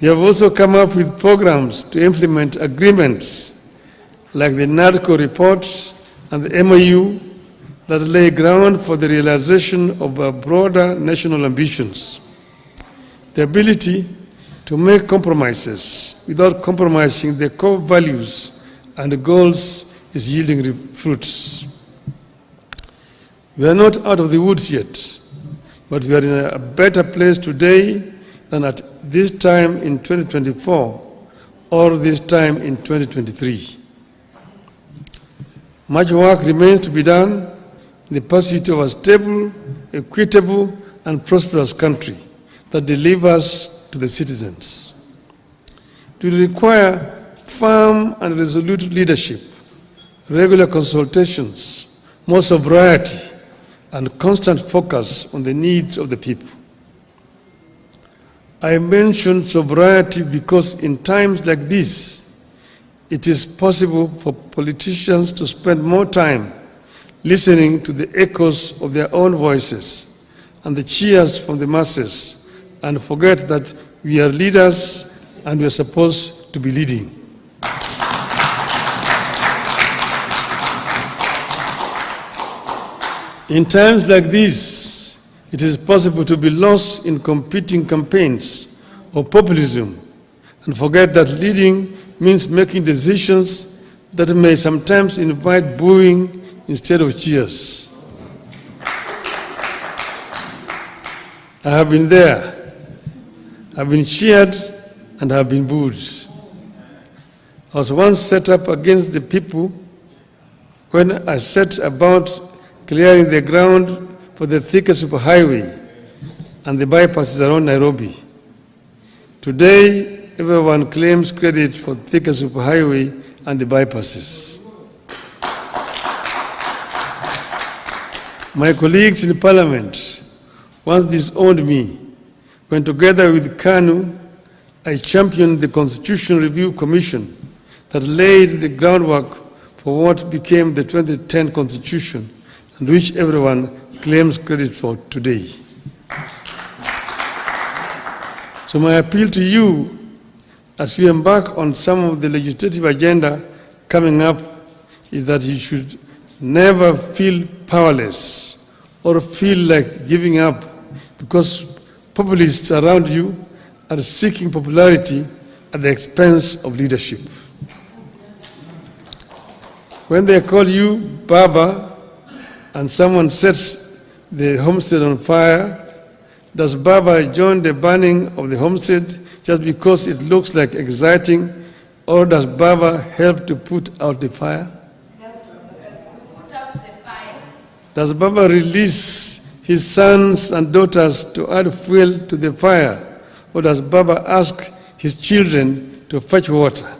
We have also come up with programs to implement agreements like the NADCO report and the MOU that lay ground for the realization of our broader national ambitions. The ability to make compromises without compromising the core values and the goals is yielding fruits. We are not out of the woods yet, but we are in a better place today than at this time in 2024 or this time in 2023. Much work remains to be done in the pursuit of a stable, equitable, and prosperous country that delivers to the citizens. It will require firm and resolute leadership, regular consultations, more sobriety, and constant focus on the needs of the people. I mention sobriety because in times like this, it is possible for politicians to spend more time listening to the echoes of their own voices and the cheers from the masses, and forget that we are leaders and we are supposed to be leading. In times like these, it is possible to be lost in competing campaigns or populism and forget that leading means making decisions that may sometimes invite booing instead of cheers. I have been there. I've been cheered and have been booed. I was once set up against the people when I set about clearing the ground for the Thika superhighway and the bypasses around Nairobi. Today, everyone claims credit for Thika superhighway and the bypasses. My colleagues in Parliament once disowned me when, together with KANU, I championed the Constitution Review Commission that laid the groundwork for what became the 2010 Constitution, and which everyone claims credit for today. So my appeal to you as we embark on some of the legislative agenda coming up is that you should never feel powerless or feel like giving up because populists around you are seeking popularity at the expense of leadership. When they call you Baba and someone sets the homestead on fire, does Baba join the burning of the homestead just because it looks like exciting, or does Baba help to put out the fire? Does Baba release his sons and daughters to add fuel to the fire, or does Baba ask his children to fetch water?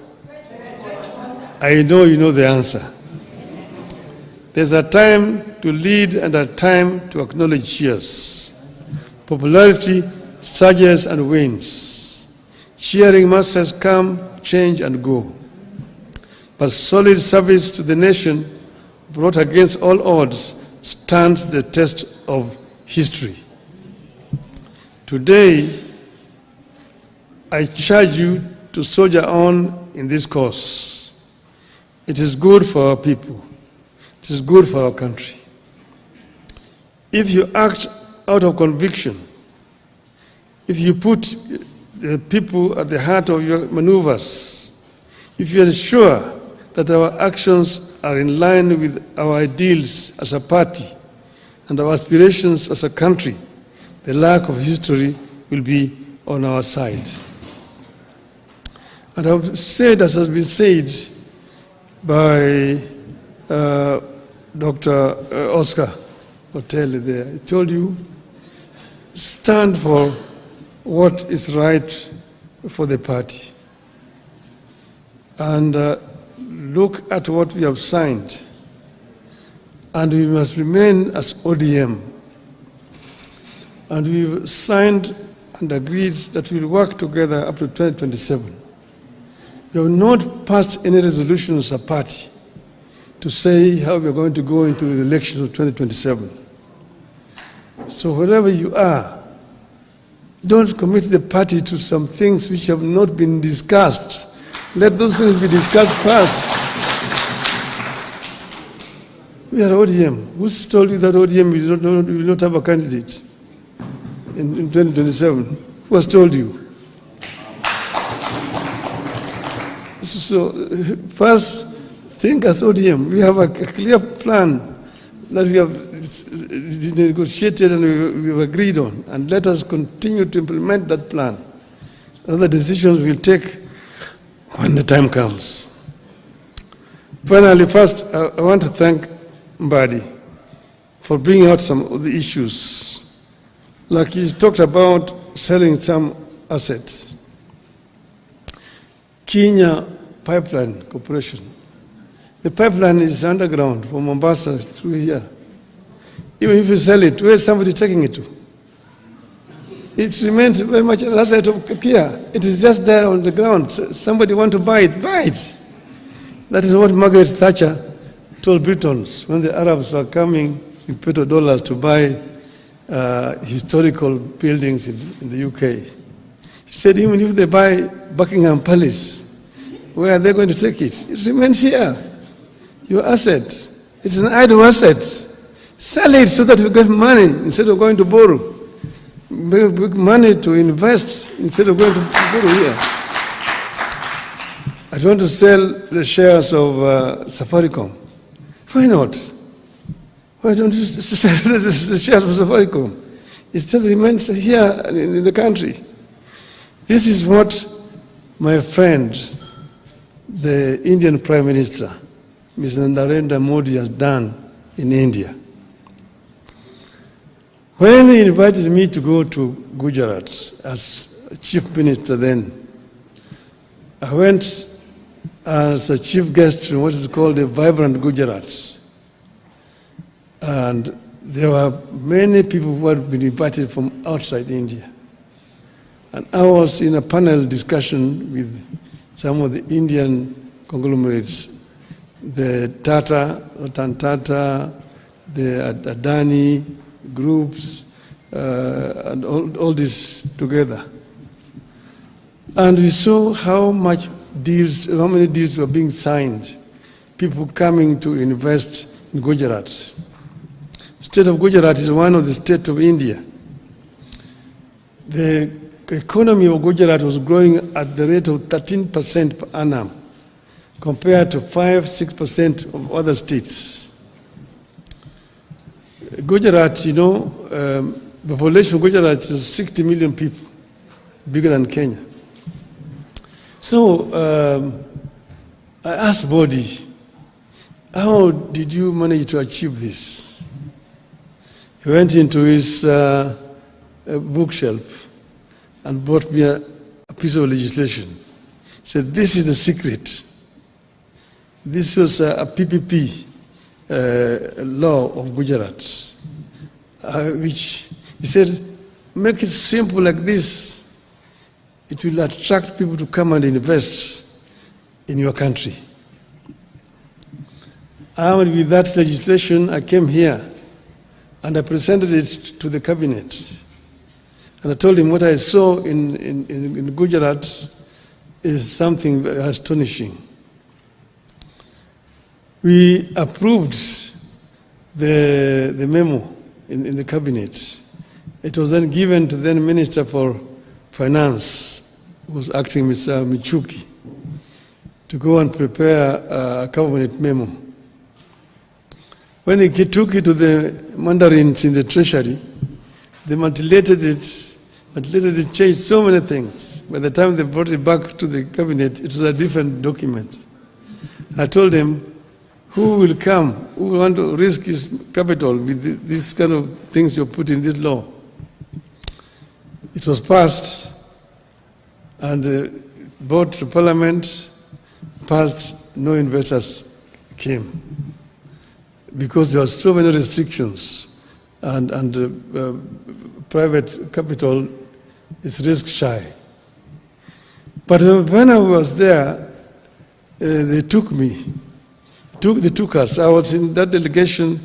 I know you know the answer. There's a time to lead and a time to acknowledge cheers. Popularity surges and wanes. Cheering masses come, change, and go. But solid service to the nation, brought against all odds, stands the test of history. Today, I charge you to soldier on in this cause. It is good for our people. It is good for our country. If you act out of conviction, if you put the people at the heart of your maneuvers, if you ensure that our actions are in line with our ideals as a party and our aspirations as a country, the lack of history will be on our side. And I've said, as has been said by Dr. Oscar Otele there, he told you, stand for what is right for the party. And look at what we have signed. And we must remain as ODM And we've signed and agreed that we'll work together up to 2027. We have not passed any resolution as a party to say how we're going to go into the elections of 2027. So wherever you are, don't commit the party to some things which have not been discussed. Let those things be discussed first. We are ODM. Who's told you that ODM will not have a candidate in 2027? Who has told you? So first, think as ODM. We have a clear plan that we have negotiated and we've agreed on, and let us continue to implement that plan. Other decisions we'll take when the time comes. Finally, first, I want to thank Mbadi for bringing out some of the issues. Like he talked about selling some assets. Kenya Pipeline Corporation. The pipeline is underground from Mombasa through here. Even if you sell it, where is somebody taking it to? It remains very much an asset of Kia. It is just there on the ground. So somebody want to buy it, buy it. That is what Margaret Thatcher told Britons when the Arabs were coming with petrodollars to buy historical buildings in the UK. She said, even if they buy Buckingham Palace, where are they going to take it? It remains here. Your asset. It's an idle asset. Sell it so that you get money instead of going to borrow. Make money to invest instead of going to borrow here. I want to sell the shares of Safaricom. Why not? Why don't you sell the shares of Safaricom? It just remains here in the country. This is what my friend, the Indian Prime Minister, Mr. Narendra Modi, has done in India. When he invited me to go to Gujarat as chief minister then, I went as a chief guest in what is called a Vibrant Gujarat. And there were many people who had been invited from outside India. And I was in a panel discussion with some of the Indian conglomerates, the Tata, Ratan Tata, the Adani groups, and all this together. And we saw how many deals were being signed, people coming to invest in Gujarat. State of Gujarat is one of the states of India. The economy of Gujarat was growing at the rate of 13% per annum, compared to 5-6% of other states. Gujarat, you know, the population of Gujarat is 60 million people, bigger than Kenya. So I asked Modi, how did you manage to achieve this? He went into his bookshelf and brought me a piece of legislation. He said, this is the secret. This was a PPP law of Gujarat, which he said, make it simple like this. It will attract people to come and invest in your country. Armed with that legislation, I came here and I presented it to the cabinet. And I told him what I saw in Gujarat is something astonishing. We approved the memo in the cabinet. It was then given to the then Minister for Finance, who was acting, Mr. Michuki, to go and prepare a cabinet memo. When he took it to the mandarins in the treasury, they manipulated it, changed so many things. By the time they brought it back to the cabinet, it was a different document. I told them, who will come, who will want to risk his capital with this kind of things you put in this law? It was passed and brought to Parliament, passed, no investors came, because there were so many restrictions and private capital is risk shy. But when I was there, they took me. They took us. I was in that delegation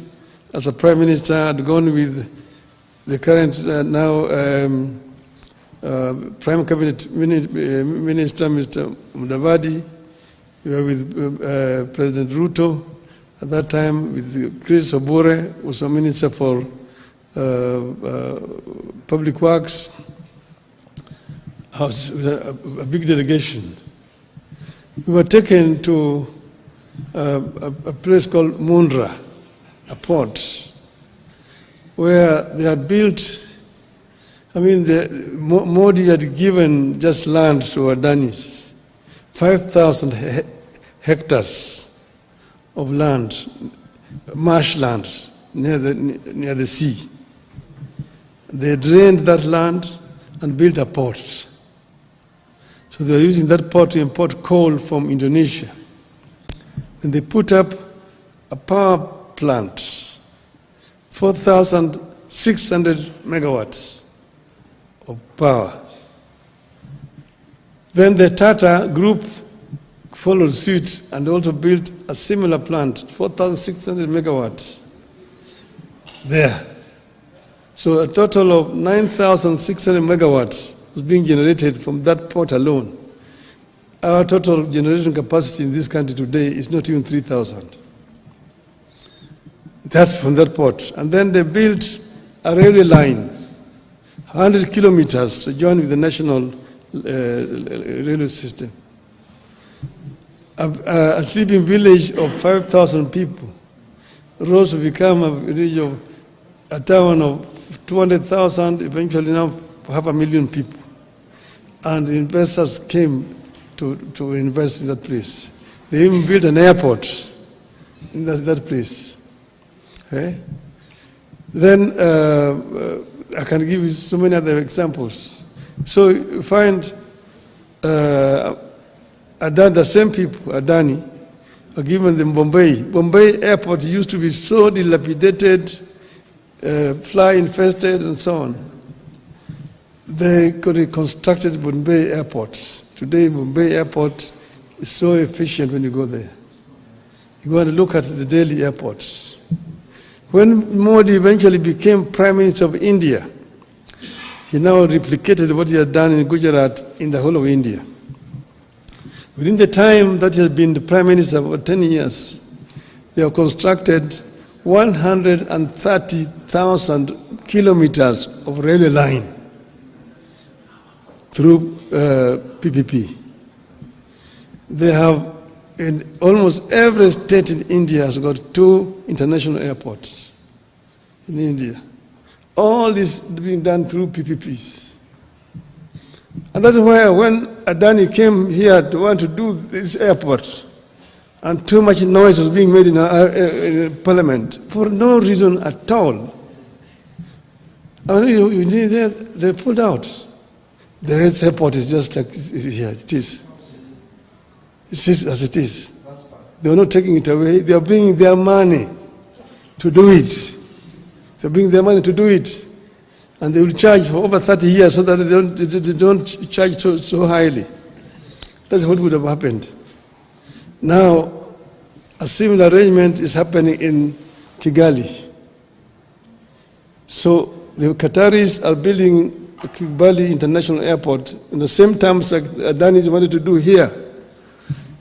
as a prime minister. I'd gone with the current Prime Cabinet Minister, Mr. Mudavadi. We were with President Ruto at that time, with Chris Obure, who was a minister for Public Works. I was with a big delegation. We were taken to a place called Mundra, a port, where they had built. I mean, Modi had given just land to Adanis, 5,000 hectares of land, marshland near the sea. They drained that land and built a port. So they were using that port to import coal from Indonesia. And they put up a power plant, 4,600 megawatts of power. Then the Tata group followed suit and also built a similar plant, 4,600 megawatts there. So a total of 9,600 megawatts was being generated from that port alone. Our total generation capacity in this country today is not even 3,000. That's from that port. And then they built a railway line, 100 kilometers to join with the national railway system. A sleeping village of 5,000 people rose to become a town of 200,000, eventually now 500,000 people. And the investors came to invest in that place. They even built an airport in that place. Okay? Then I can give you so many other examples. So you find the same people, Adani, are given them Bombay. Bombay airport used to be so dilapidated, fly infested and so on. They could have constructed Bombay airport. Today Bombay airport is so efficient when you go there. You go and look at the Delhi airports. When Modi eventually became Prime Minister of India, he now replicated what he had done in Gujarat in the whole of India. Within the time that he has been the Prime Minister for 10 years, they have constructed 130,000 kilometers of railway line through PPP. They have, in almost every state in India has got 2 international airports in India. All this being done through PPPs. And that's why when Adani came here to want to do this airport, and too much noise was being made in Parliament, for no reason at all, they pulled out. The Red airport is just like here, it is. It's just as it is. They are not taking it away. They are bringing their money to do it. They bring their money to do it. And they will charge for over 30 years so that they don't charge so highly. That's what would have happened. Now, a similar arrangement is happening in Kigali. So the Qataris are building a Kigali International Airport in the same terms like Adani wanted to do here.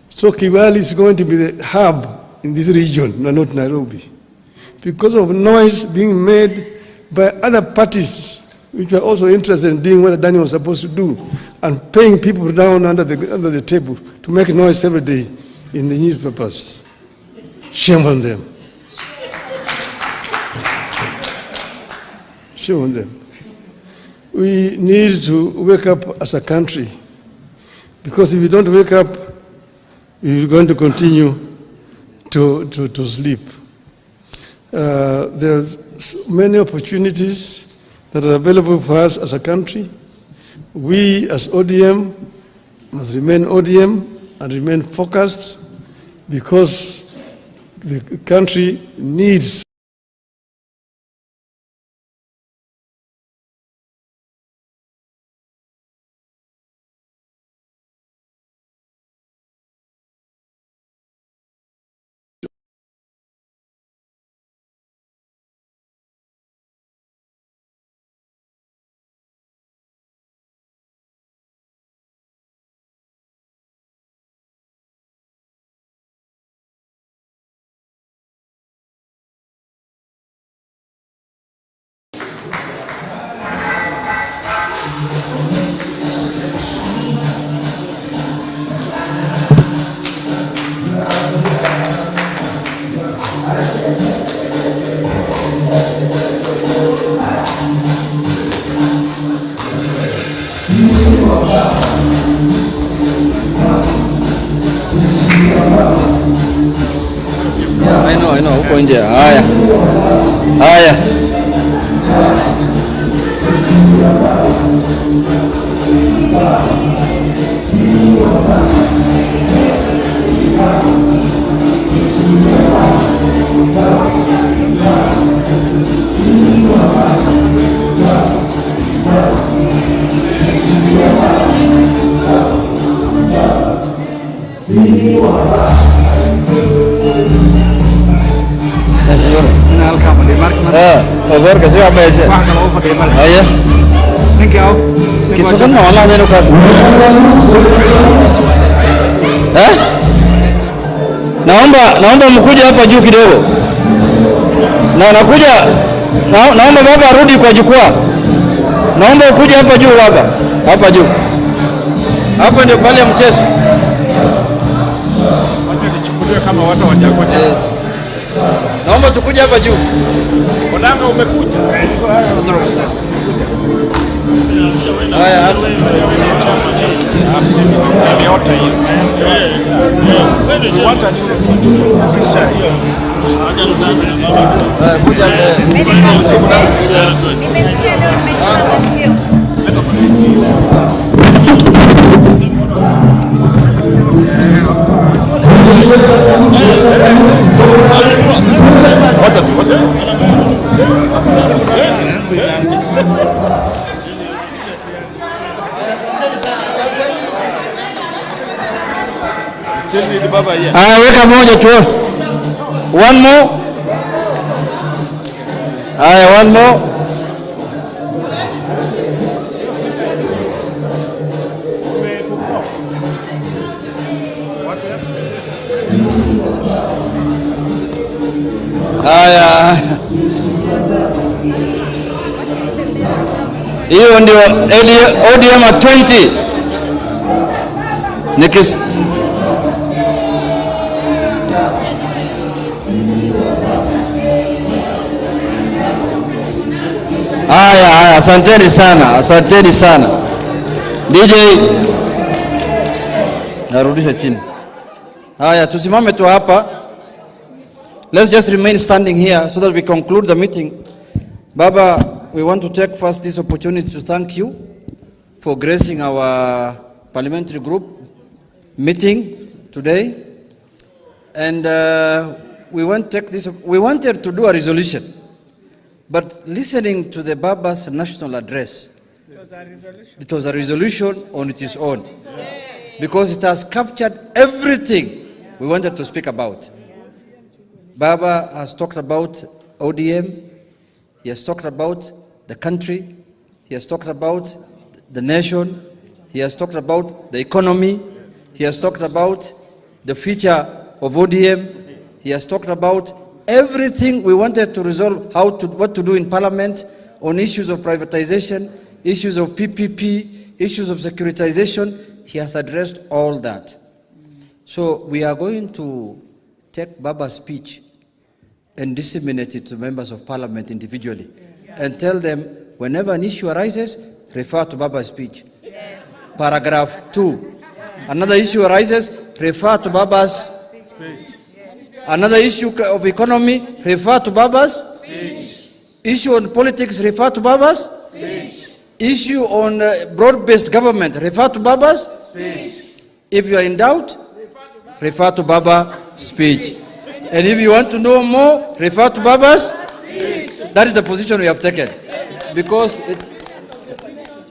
So Kigali is going to be the hub in this region, not Nairobi, because of noise being made by other parties which were also interested in doing what Adani was supposed to do and paying people down under the table to make noise every day in the newspapers. Shame on them. Shame on them. We need to wake up as a country, because if we don't wake up, we're going to continue to sleep. There's many opportunities that are available for us as a country. We as ODM must remain ODM and remain focused, because the country needs huko nje. Haya. Haya. Over kasi apa aja? Ayah. Kisah kan malah ada nukat. Naomba mkuje hapa juu kidogo. Naomba baba arudi kwa jukwaa. Naomba ukuje hapa juu baba. Hapa juu. Hapa ndio pale ya mchezo. Wacha nichukuliwe kama watu hawajakuja. Naomba tukuje hapa juu. Odinga umekuja. Haya. Yote hiyo. Wacha kuja Nimesikia leo mmechapa sio? weka moja tu. One more. Haya, one more. Haya. Hiyo ndio ODM 20. Nikis Haya, asanteni sana. DJ narudisha chini. Haya, tusimame tu hapa. Let's just remain standing here so that we conclude the meeting. Baba, we want to take first this opportunity to thank you for gracing our parliamentary group meeting today. And we wanted to do a resolution. But listening to the Baba's national address, it was a resolution on its own. Because it has captured everything we wanted to speak about. Baba has talked about ODM, he has talked about the country, he has talked about the nation, he has talked about the economy, he has talked about the future of ODM, he has talked about everything we wanted to resolve, what to do in Parliament on issues of privatization, issues of PPP, issues of securitization. He has addressed all that. So we are going to take Baba's speech and disseminate it to members of Parliament individually and tell them whenever an issue arises, refer to Baba's speech. Yes. Paragraph 2. Another issue arises, refer to Baba's speech. Another issue of economy, refer to Baba's speech. Issue on politics, refer to Baba's speech. Issue on broad-based government, refer to Baba's speech. If you are in doubt, refer to Baba's speech. And if you want to know more, refer to Baba's speech. That is the position we have taken. Because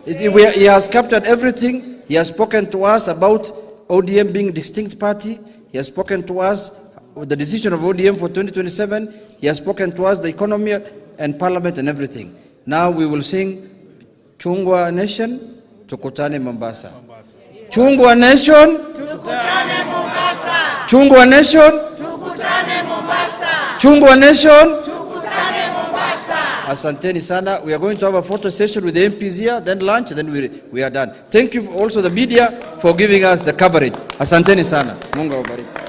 he has captured everything. He has spoken to us about ODM being a distinct party. He has spoken to us the decision of ODM for 2027. He has spoken to us the economy and Parliament and everything. Now we will sing Chungwa Nation, Tukutane Mombasa. Chungwa Nation, Tukutane Mombasa. Chungwa Nation, Tukutane Mombasa. Chungwa Nation, Tukutane Mombasa. Asanteni sana. We are going to have a photo session with the MPs here, then lunch, then we are done. Thank you also the media for giving us the coverage. Asanteni sana. Mungu awabariki.